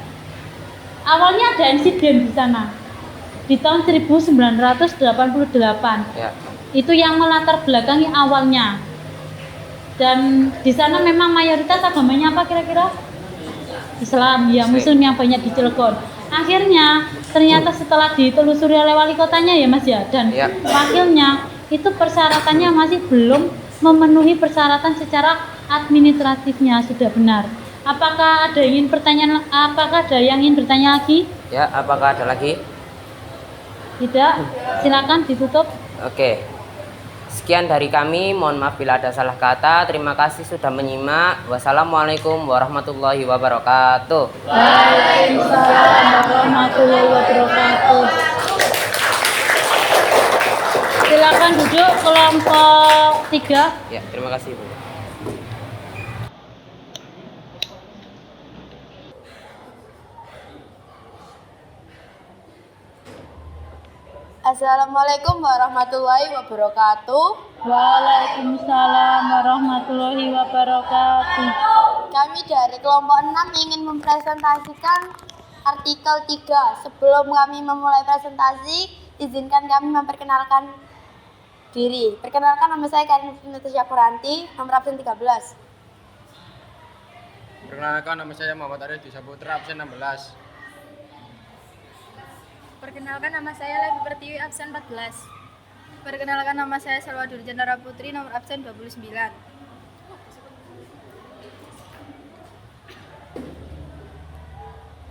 Awalnya ada insiden di sana di tahun 1988. Itu yang melatar belakangi awalnya. Dan di sana memang mayoritas agamanya apa kira-kira? Islam, ya Muslim yang banyak di Cilegon. Akhirnya ternyata setelah ditelusuri oleh wali kotanya ya Mas ya dan wakilnya, itu persyaratannya masih belum memenuhi persyaratan secara administratifnya sudah benar. Apakah ada yang ingin bertanya lagi? Ya, apakah ada lagi? Tidak, silakan ditutup. Oke. Sekian dari kami, mohon maaf bila ada salah kata. Terima kasih sudah menyimak. Wassalamualaikum warahmatullahi wabarakatuh. Waalaikumsalam warahmatullahi wabarakatuh. Silakan duduk kelompok 3. Ya, terima kasih Bu. Assalamualaikum warahmatullahi wabarakatuh. Waalaikumsalam warahmatullahi wabarakatuh. Kami dari kelompok 6 ingin mempresentasikan artikel 3. Sebelum kami memulai presentasi, izinkan kami memperkenalkan diri. Perkenalkan, nama saya Karin Natasha Kuranti, nomor absen 13. Perkenalkan, nama saya Muhammad Arif Disaputra, absen 16. Perkenalkan, nama saya Levi Pertiwi, absen 14. Perkenalkan, nama saya Salwadur Jandara Putri, nomor absen 29.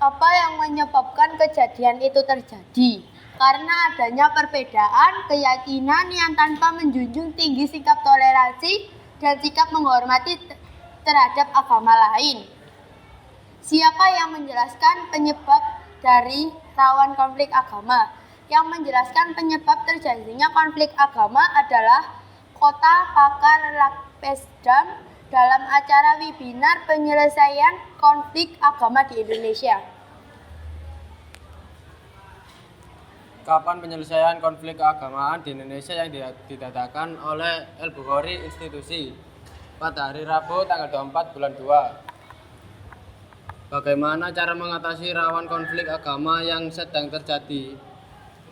Apa yang menyebabkan kejadian itu terjadi? Karena adanya perbedaan keyakinan yang tanpa menjunjung tinggi sikap toleransi dan sikap menghormati terhadap agama lain. Siapa yang menjelaskan penyebab dari rawan konflik agama? Yang menjelaskan penyebab terjadinya konflik agama adalah Kota Pakar Lakpesdam dalam acara webinar penyelesaian konflik agama di Indonesia. Kapan penyelesaian konflik keagamaan di Indonesia yang didadakan oleh El-Bukhari Institusi pada hari Rabu tanggal 24 bulan 2. Bagaimana cara mengatasi rawan konflik agama yang sedang terjadi?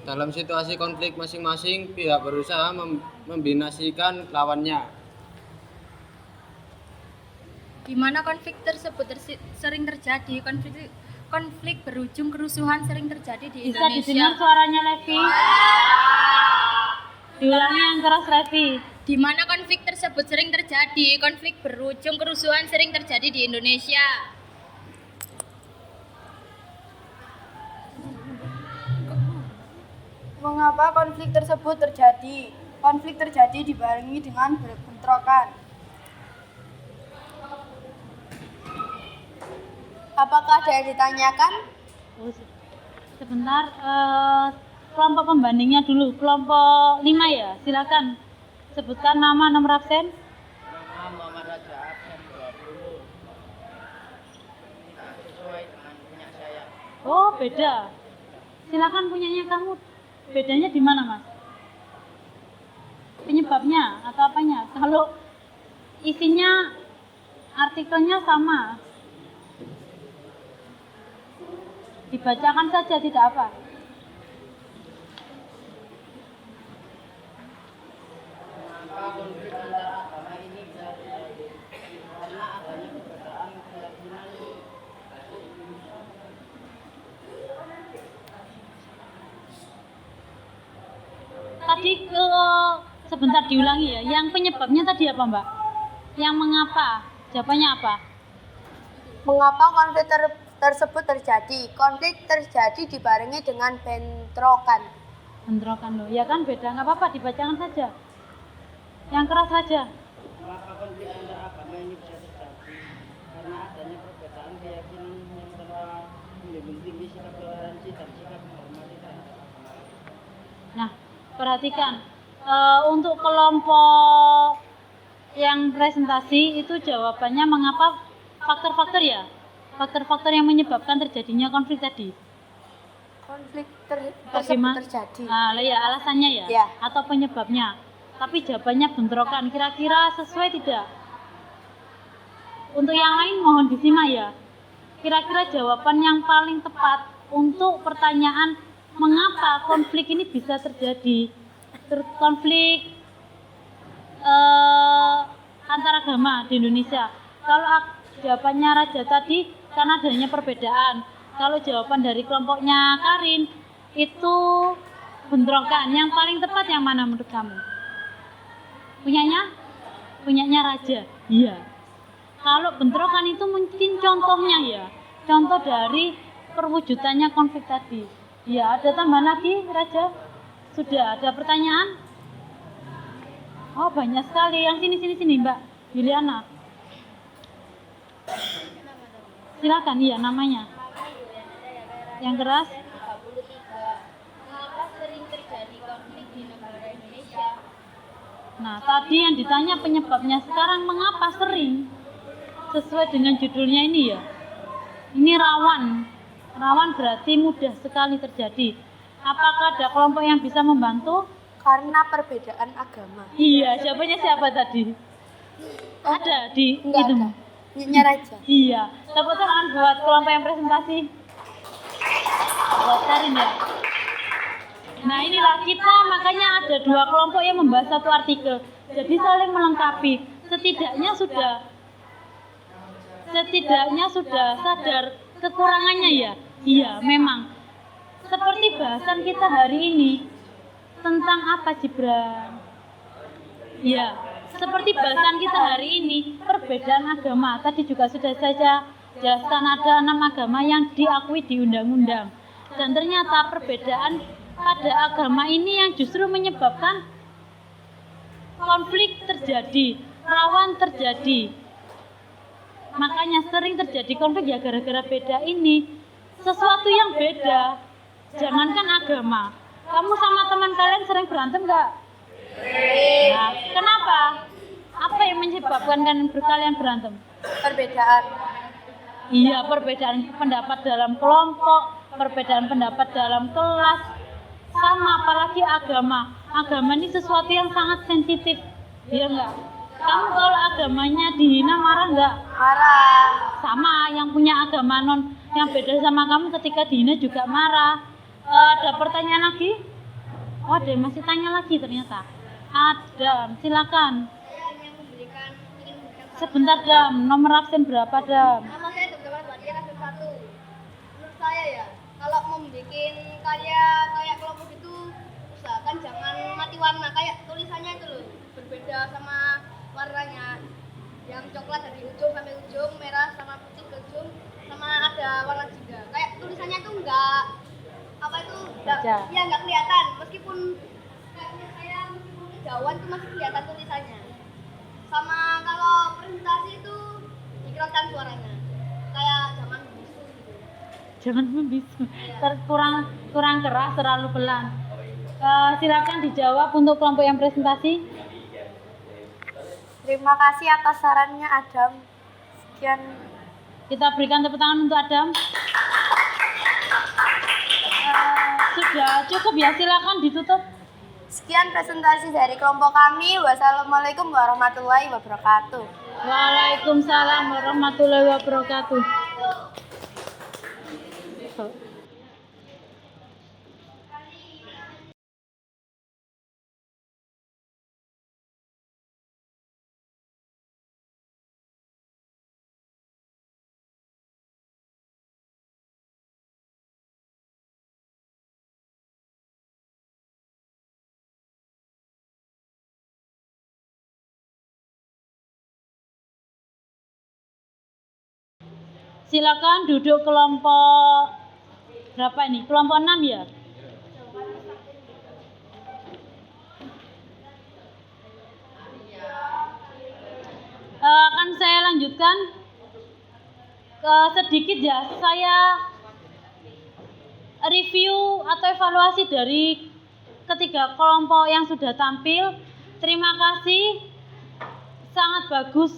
Dalam situasi konflik masing-masing pihak berusaha membinasikan lawannya. Di mana konflik tersebut sering terjadi, konflik berujung kerusuhan sering terjadi di Bisa Indonesia. didengar suaranya Levi? Diulangi yang keras Levi. Di mana konflik tersebut sering terjadi, konflik berujung kerusuhan sering terjadi di Indonesia. Mengapa konflik tersebut terjadi? Konflik terjadi dibarengi dengan bentrokan. Apakah ada yang ditanyakan? Sebentar, kelompok pembandingnya dulu, kelompok 5 ya, silakan sebutkan nama, nomor absen. Nama Muhammad Raja, absen 20. Nah, sesuai dengan punya saya. Oh beda, silakan punyanya kamu. Bedanya di mana Mas? Penyebabnya atau apanya? Kalau isinya artikelnya sama, dibacakan saja tidak apa. Tadi sebentar diulangi ya. Yang penyebabnya tadi apa, Mbak? Yang mengapa? Jawabannya apa? Mengapa konflik tersebut terjadi? Konflik terjadi dibarengi dengan bentrokan. Bentrokan loh. Ya kan beda, nggak apa-apa dibacakan saja. Yang keras saja. Maka konflik antar agama ini bisa terjadi karena adanya perbedaan keyakinan yang telah menjunjung tinggi sikap toleransi dan sikap menghormati terhadap agama. Nah, perhatikan untuk kelompok yang presentasi itu jawabannya mengapa faktor-faktor ya, faktor-faktor yang menyebabkan terjadinya konflik tadi. Konflik tersebut terjadi. Nah, ya alasannya ya, Ya. atau penyebabnya. Tapi jawabannya bentrokan. Kira-kira sesuai tidak? Untuk yang lain mohon disimak ya. Kira-kira jawaban yang paling tepat untuk pertanyaan mengapa konflik ini bisa terjadi? Konflik antar agama di Indonesia. Kalau jawabannya Raja tadi karena adanya perbedaan. Kalau jawaban dari kelompoknya Karin itu bentrokan. Yang paling tepat yang mana menurut kamu? Punyanya Raja. Iya. Kalau bentrokan itu mungkin contohnya ya. Contoh dari perwujudannya konflik tadi. Ya, ada tambahan lagi Raja? Sudah ada pertanyaan? Oh, banyak sekali. Yang sini Mbak Yuliana. Silakan, iya namanya. Yang keras? Mengapa sering terjadi konflik di negara Indonesia? Nah, tadi yang ditanya penyebabnya, sekarang mengapa sering? Sesuai dengan judulnya ini ya. Ini rawan. Rawan berarti mudah sekali terjadi. Apakah ada kelompok yang bisa membantu? Karena perbedaan agama. Iya, jawabannya siapa tadi? Ada di Enggak itu. ada. Nyinya Raja. Iya. Tepuk tangan buat kelompok yang presentasi. Buat Karin ya. Nah, inilah kita makanya ada dua kelompok yang membahas satu artikel. Jadi saling melengkapi. Setidaknya sudah sadar kekurangannya ya. Iya, memang. Seperti bahasan kita hari ini tentang apa, Gibran? Ya, seperti bahasan kita hari ini, perbedaan agama. Tadi juga sudah saya jelaskan ada 6 agama yang diakui di undang-undang. Dan ternyata perbedaan pada agama ini yang justru menyebabkan konflik terjadi, rawan terjadi. Makanya sering terjadi konflik ya gara-gara beda ini. Sesuatu yang beda, jangankan agama. Kamu sama teman kalian sering berantem nggak? Nah, kenapa? Apa yang menyebabkan kalian berantem? Perbedaan. Iya, perbedaan pendapat dalam kelompok, perbedaan pendapat dalam kelas, sama apalagi agama. Agama ini sesuatu yang sangat sensitif, iya nggak? Kamu kalau agamanya dihina marah nggak? Marah. Sama yang punya agama yang beda sama kamu ketika dihina juga marah. Ada pertanyaan lagi? Oh, ada yang masih tanya lagi ternyata. Ada, silakan. Sebentar Dam, nomor absen berapa Dam? Nama saya Dr. Wadi, absen 1. Menurut saya ya, kalau mau bikin karya kayak kelompok itu, usahakan jangan mati warna. Kayak tulisannya itu loh, berbeda sama warnanya. Yang coklat dari ujung sampai ujung, merah sama putih ke ujung, sama ada warna jingga. Kayak tulisannya itu enggak enggak kelihatan. Meskipun kayaknya saya meskipun kejauhan itu masih kelihatan tulisannya. Sama kalau presentasi itu dikeraskan suaranya. Kayak zaman membisu gitu. Jangan membisu. Kurang keras, terlalu pelan. Silakan dijawab untuk kelompok yang presentasi. Terima kasih atas sarannya Adam. Sekian. Kita berikan tepuk tangan untuk Adam. Sudah cukup ya, silakan ditutup. Sekian presentasi dari kelompok kami. Wassalamualaikum warahmatullahi wabarakatuh. Waalaikumsalam warahmatullahi wabarakatuh. Silakan duduk kelompok berapa ini? Kelompok 6 ya? Akan saya lanjutkan sedikit ya. Saya review atau evaluasi dari ketiga kelompok yang sudah tampil. Terima kasih, sangat bagus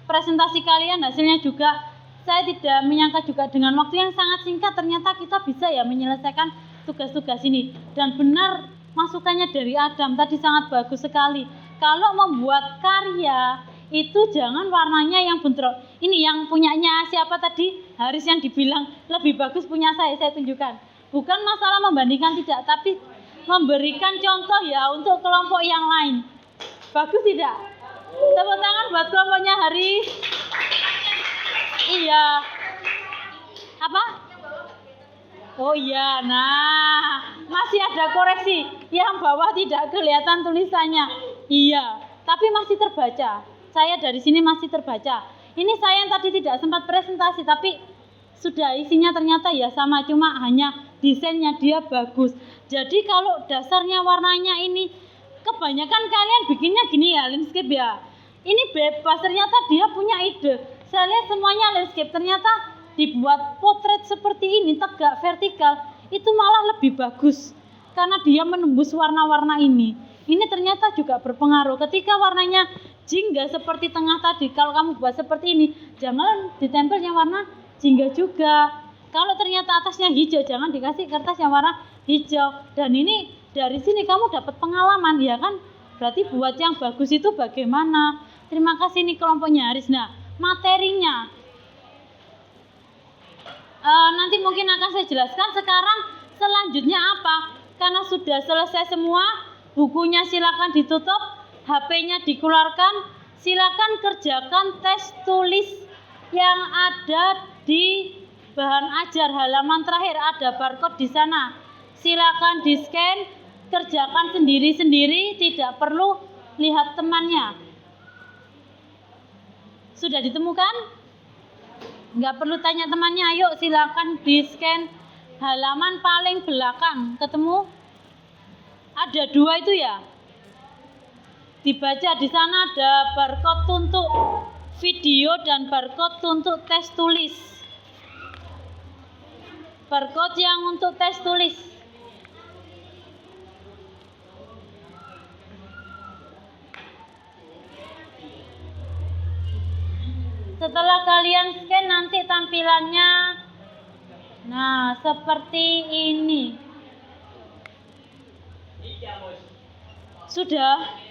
presentasi kalian, hasilnya juga saya tidak menyangka juga dengan waktu yang sangat singkat ternyata kita bisa ya menyelesaikan tugas-tugas ini. Dan benar masukannya dari Adam tadi sangat bagus sekali. Kalau membuat karya itu jangan warnanya yang bentrok. Ini yang punyanya siapa tadi? Haris yang dibilang lebih bagus punya saya tunjukkan. Bukan masalah membandingkan tidak, tapi memberikan contoh ya untuk kelompok yang lain. Bagus tidak? Tepuk tangan buat kelompoknya Haris. Iya. Apa? Oh iya, nah masih ada koreksi. Yang bawah tidak kelihatan tulisannya. Iya, tapi masih terbaca. Saya dari sini masih terbaca. Ini saya yang tadi tidak sempat presentasi, tapi sudah isinya ternyata ya sama, cuma hanya desainnya dia bagus. Jadi kalau dasarnya warnanya ini, kebanyakan kalian bikinnya gini ya, landscape ya. Ini bebas, ternyata dia punya ide. Saya lihat semuanya landscape, ternyata dibuat potret seperti ini, tegak, vertikal, itu malah lebih bagus. Karena dia menembus warna-warna ini. Ini ternyata juga berpengaruh. Ketika warnanya jingga seperti tengah tadi, kalau kamu buat seperti ini, jangan ditempelnya warna jingga juga. Kalau ternyata atasnya hijau, jangan dikasih kertas yang warna hijau. Dan ini dari sini kamu dapat pengalaman, ya kan? Berarti buat yang bagus itu bagaimana? Terima kasih nih kelompoknya Haris. Nah, materinya nanti mungkin akan saya jelaskan. Sekarang selanjutnya apa? Karena sudah selesai semua, bukunya silakan ditutup, HP-nya dikeluarkan, silakan kerjakan tes tulis yang ada di bahan ajar halaman terakhir, ada barcode di sana. Silakan di-scan, kerjakan sendiri-sendiri, tidak perlu lihat temannya. Sudah ditemukan? Nggak perlu tanya temannya, ayo silakan di-scan halaman paling belakang. Ketemu? Ada 2 itu ya? Dibaca di sana ada barcode untuk video dan barcode untuk tes tulis. Barcode yang untuk tes tulis. Setelah kalian scan nanti tampilannya nah seperti ini. Sudah?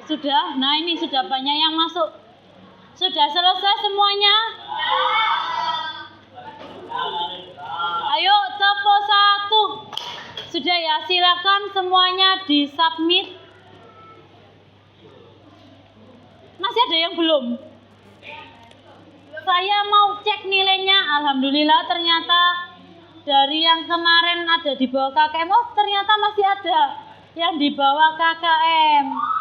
Sudah? Nah ini sudah banyak yang masuk. Sudah selesai semuanya? Ayo topo 1. Sudah ya, silakan semuanya disubmit. Masih ada yang belum? Saya mau cek nilainya. Alhamdulillah ternyata dari yang kemarin ada di bawah KKM. Oh ternyata masih ada yang di bawah KKM.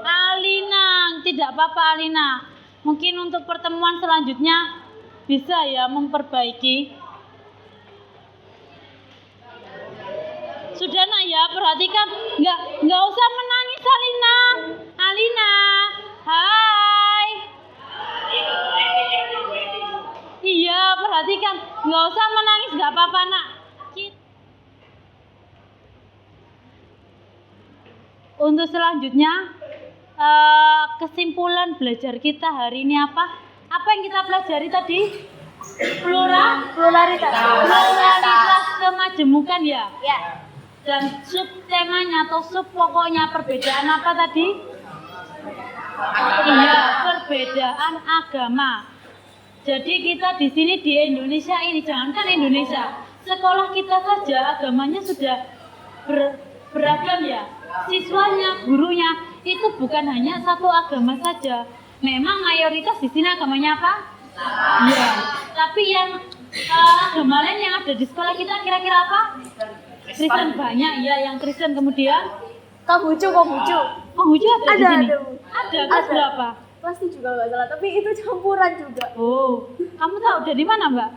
Alina, tidak apa-apa Alina. Mungkin untuk pertemuan selanjutnya bisa ya memperbaiki. Sudah nak ya, perhatikan. Nggak usah menangis Alina. Alina, hai. Iya, perhatikan. Nggak usah menangis, nggak apa-apa nak. Untuk selanjutnya, kesimpulan belajar kita hari ini apa? Apa yang kita pelajari tadi? Pluralitas kemajemukan ya? Ya. Dan subtemanya atau sub pokoknya perbedaan apa tadi? Iya, perbedaan agama. Jadi kita di sini di Indonesia ini, jangankan Indonesia, sekolah kita saja agamanya sudah beragam ya. Siswanya, gurunya itu bukan hanya satu agama saja. Memang mayoritas di sini agamanya apa? Iya. Tapi yang agama lain yang ada di sekolah kita kira-kira apa? Kristen banyak ya, yang Kristen kemudian Konghucu. Konghucu ada di sini. Ada kelas berapa? Pasti juga nggak salah, tapi itu campuran juga. Oh, kamu tahu dari mana Mbak?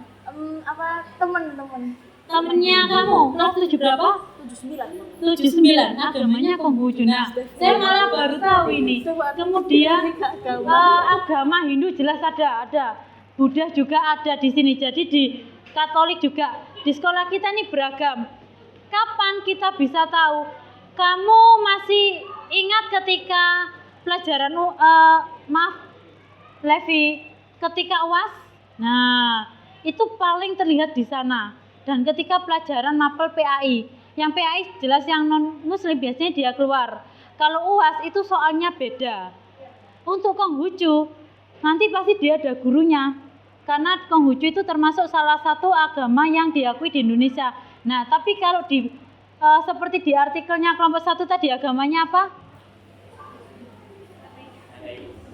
Temen-temen. Temennya kamu kelas 7 berapa? 79. Agamanya Konghucu. Nah, saya malah baru tahu ini. Kemudian agama Hindu jelas ada. Buddha juga ada di sini. Jadi di Katolik juga. Di sekolah kita ini beragam. Kapan kita bisa tahu? Kamu masih ingat ketika pelajaran Levi ketika UAS? Nah, itu paling terlihat di sana. Dan ketika pelajaran mapel PAI, yang PAI jelas yang non muslim biasanya dia keluar. Kalau UAS itu soalnya beda. Untuk Konghucu nanti pasti dia ada gurunya. Karena Konghucu itu termasuk salah satu agama yang diakui di Indonesia. Nah, tapi kalau di seperti di artikelnya kelompok 1 tadi agamanya apa?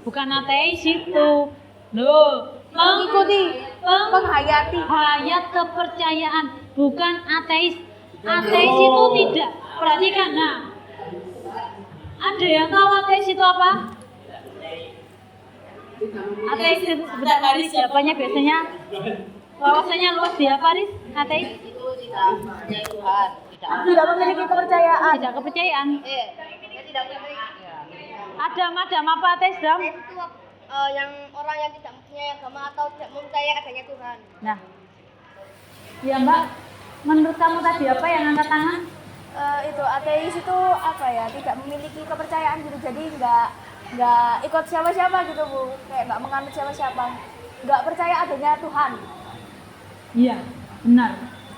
Bukan ateis itu. Loh, mengikuti, menghayati. Hayat kepercayaan, bukan ateis. Ateis itu tidak. Perhatikan, nah. Ada yang tahu ateis itu apa? Ateis itu sebentar Paris siapanya biasanya? Wawasannya luas dia Paris, ateis? Itu tidak mempunyai Tuhan, tidak memiliki kepercayaan. Tidak kepercayaan. Tidak memiliki. Ada apa ateis dong? Ateis itu yang orang yang tidak mempunyai agama atau tidak mempercayai adanya Tuhan. Nah, ya Mbak, menurut kamu tadi apa yang angkat tangan? Itu ateis itu apa ya? Tidak memiliki kepercayaan gitu. Jadi nggak ikut siapa-siapa gitu Bu. Kayak nggak menganut siapa-siapa. Nggak percaya adanya Tuhan. Iya, benar.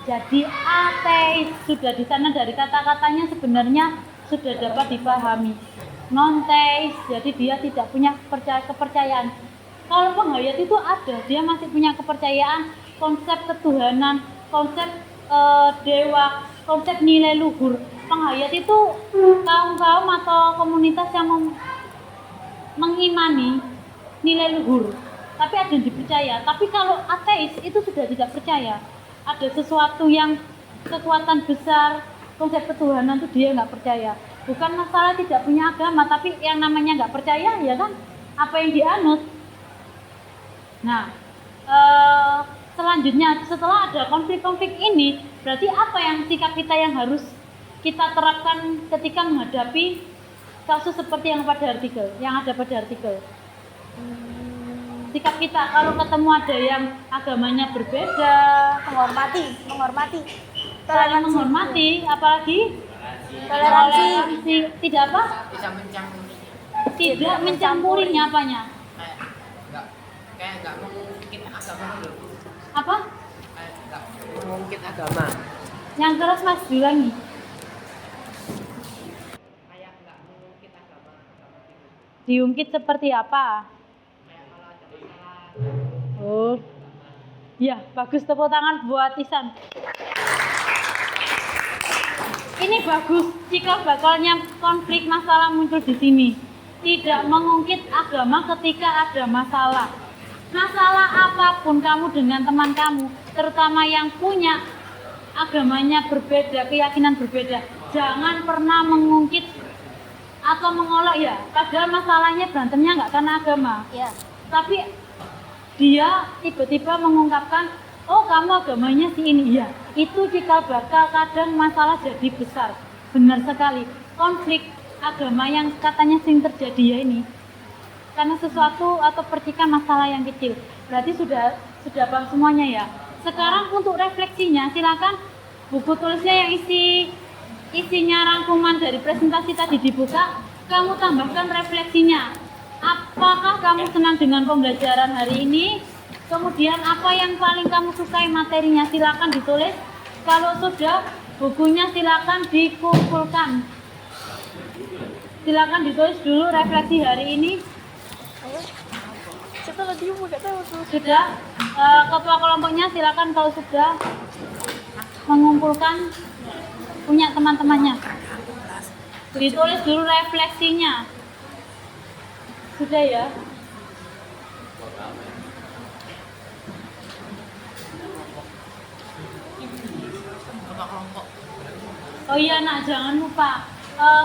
Jadi ateis sudah di sana dari kata-katanya sebenarnya sudah dapat dipahami. Non-teis, jadi dia tidak punya kepercayaan. Kalau penghayat itu ada, dia masih punya kepercayaan, konsep ketuhanan, konsep dewa, konsep nilai luhur. Penghayat itu kaum-kaum atau komunitas yang mengimani nilai luhur, tapi ada yang dipercaya. Tapi kalau ateis itu sudah tidak percaya. Ada sesuatu yang kekuatan besar, konsep ketuhanan itu dia nggak percaya. Bukan masalah tidak punya agama, tapi yang namanya nggak percaya ya kan apa yang dianut. Nah, selanjutnya setelah ada konflik-konflik ini, berarti apa yang sikap kita yang harus kita terapkan ketika menghadapi kasus seperti yang ada pada artikel. Sikap kita kalau ketemu ada yang agamanya berbeda, menghormati, saling menghormati, apalagi toleransi, tidak apa? Tidak mencampurinya apanya? Kayak nggak mengungkit agama dulu. Apa? Kayak nggak mengungkit agama. Yang keras Mas diulangi. Kayak nggak mengungkit agama. diungkit seperti apa? Oh, ya bagus, tepuk tangan buat Isan. Ini bagus, cikal bakalnya konflik masalah muncul di sini. Tidak mengungkit agama ketika ada masalah. Masalah apapun kamu dengan teman kamu, terutama yang punya agamanya berbeda, keyakinan berbeda, jangan pernah mengungkit atau mengolok ya. Padahal masalahnya berantemnya nggak karena agama. Ya. Tapi dia tiba-tiba mengungkapkan, oh kamu agamanya si ini. Ya, itu cikal bakal kadang masalah jadi besar. Benar sekali. Konflik agama yang katanya sering terjadi ya ini karena sesuatu atau percikan masalah yang kecil. Berarti sudah paham semuanya ya. Sekarang untuk refleksinya silakan buku tulisnya yang isinya rangkuman dari presentasi tadi dibuka, kamu tambahkan refleksinya. Apakah kamu senang dengan pembelajaran hari ini? Kemudian apa yang paling kamu sukai materinya, silakan ditulis. Kalau sudah, bukunya silakan dikumpulkan. Silakan ditulis dulu refleksi hari ini. Sudah, ketua kelompoknya silakan kalau sudah mengumpulkan punya teman-temannya. Ditulis dulu refleksinya. Sudah ya? Oh iya nak, jangan lupa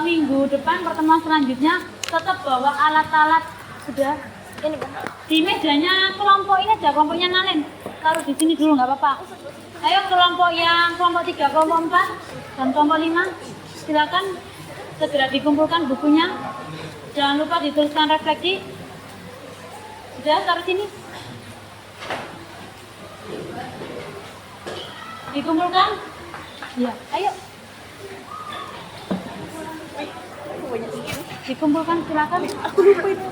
minggu depan pertemuan selanjutnya tetap bawa alat-alat. Sudah ini di mejanya kelompok ini aja, kelompoknya Nalen taruh di sini dulu nggak apa-apa. Ayo kelompok 3, kelompok 4 dan kelompok 5 silakan segera dikumpulkan bukunya. Jangan lupa dituliskan refleksi. Sudah, taruh sini. Dikumpulkan. Ya, ayo. Dikumpulkan silakan. Aku lupa ini.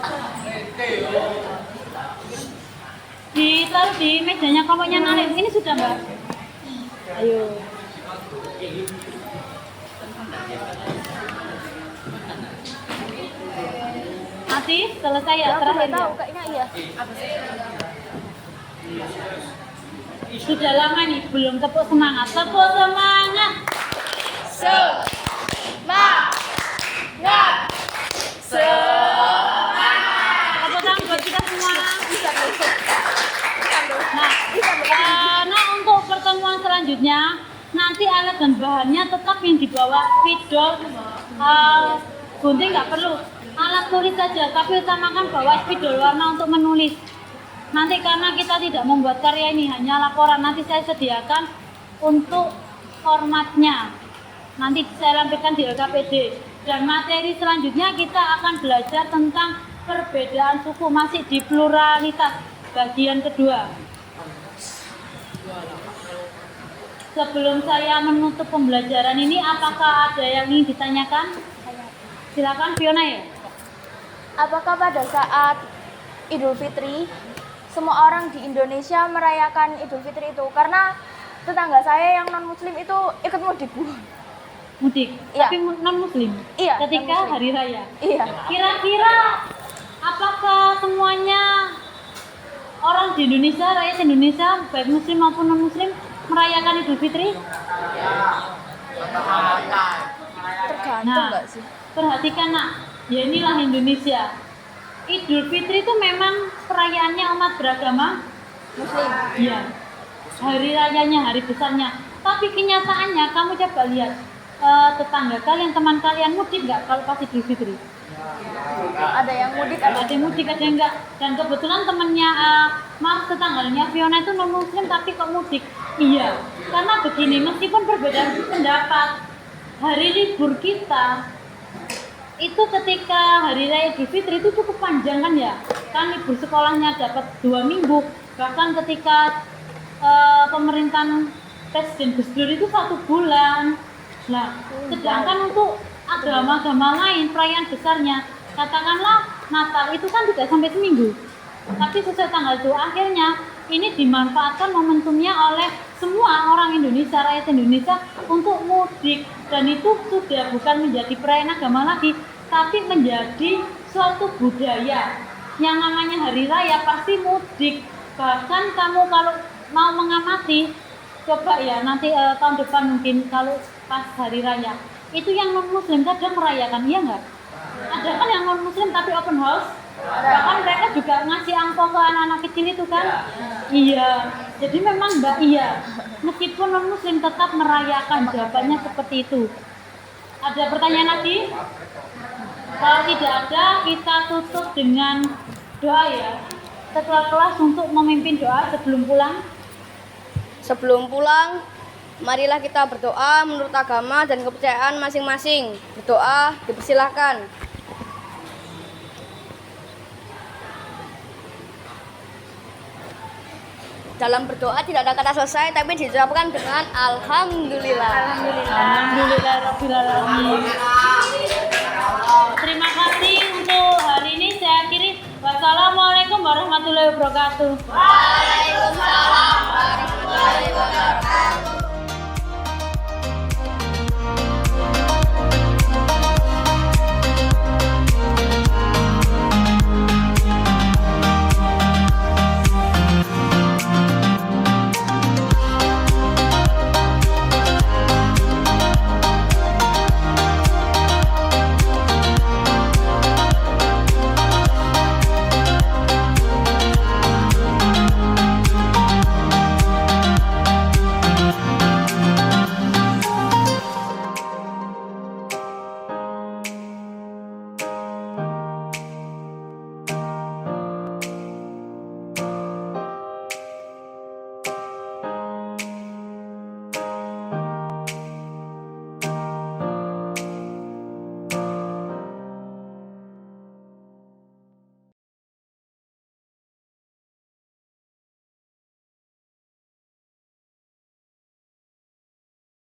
Ditaruh di mejanya kelompoknya Nalen. Ini sudah Mbak. Ayo. Masih selesai ya terakhir ya? Kayaknya iya. Sudah lama nih belum tepuk semangat. Tepuk semangat. Semangat. Tepuk tangan buat kita semua. Nah, untuk pertemuan selanjutnya nanti alat dan bahannya tetap yang dibawa spidol, gunting nggak perlu. Alat tulis saja, tapi utamakan bawa spidol warna untuk menulis. Nanti karena kita tidak membuat karya ini, hanya laporan, nanti saya sediakan untuk formatnya. Nanti saya lampirkan di LKPD. Dan materi selanjutnya kita akan belajar tentang perbedaan suku, masih di pluralitas, bagian kedua. Sebelum saya menutup pembelajaran ini, apakah ada yang ingin ditanyakan? Silakan Fiona ya. Apakah pada saat Idul Fitri semua orang di Indonesia merayakan Idul Fitri itu? Karena tetangga saya yang non Muslim itu ikut mudik, Bu. Mudik? Iya. Tapi non Muslim? Iya. Ketika non-Muslim. hari raya? Iya. Kira-kira apakah semuanya orang di Indonesia, rakyat Indonesia, baik Muslim maupun non Muslim, merayakan Idul Fitri? Tergantung nggak sih? Perhatikan nak, ya inilah Indonesia. Idul Fitri itu memang perayaannya umat beragama Muslim. Iya. Hari rayanya, hari besarnya. Tapi kenyataannya kamu coba lihat tetangga kalian, teman kalian mudik nggak kalau pas Idul Fitri? Ada yang mudik, ada yang mudik, ada yang enggak. Dan kebetulan temannya tetangganya Fiona itu non Muslim tapi kok mudik. Iya. Karena begini, meskipun perbedaan pendapat, hari libur kita itu ketika hari raya Idul Fitri itu cukup panjang kan ya, kan libur sekolahnya dapat 2 minggu, bahkan ketika pemerintahan Presiden Gus Dur itu 1 bulan. Nah, sedangkan untuk agama-agama lain perayaan besarnya, katakanlah Natal itu kan tidak sampai seminggu, tapi sesuai tanggal itu. Akhirnya ini dimanfaatkan momentumnya oleh semua orang Indonesia, rakyat Indonesia untuk mudik, dan itu sudah bukan menjadi perayaan agama lagi, tapi menjadi suatu budaya. Yang namanya hari raya pasti mudik. Bahkan kamu kalau mau mengamati, coba ya nanti tahun depan mungkin kalau pas hari raya, itu yang non muslim kadang merayakan, iya nggak? Ada kan yang non muslim tapi open house, bahkan mereka juga ngasih angpau ke anak-anak kecil itu kan. Iya, jadi memang mbak iya, meskipun non muslim tetap merayakan, jawabannya seperti itu. Ada pertanyaan lagi? Kalau tidak ada, kita tutup dengan doa ya. Ketua kelas untuk memimpin doa sebelum pulang. Sebelum pulang, marilah kita berdoa menurut agama dan kepercayaan masing-masing. Berdoa, dipersilahkan. Dalam berdoa tidak ada kata selesai, tapi dijawabkan dengan Alhamdulillah. Alhamdulillah Rabbil Alamin. Terima kasih untuk hari ini. Saya akhiri. Wassalamualaikum warahmatullahi wabarakatuh. Waalaikumsalam warahmatullahi wabarakatuh.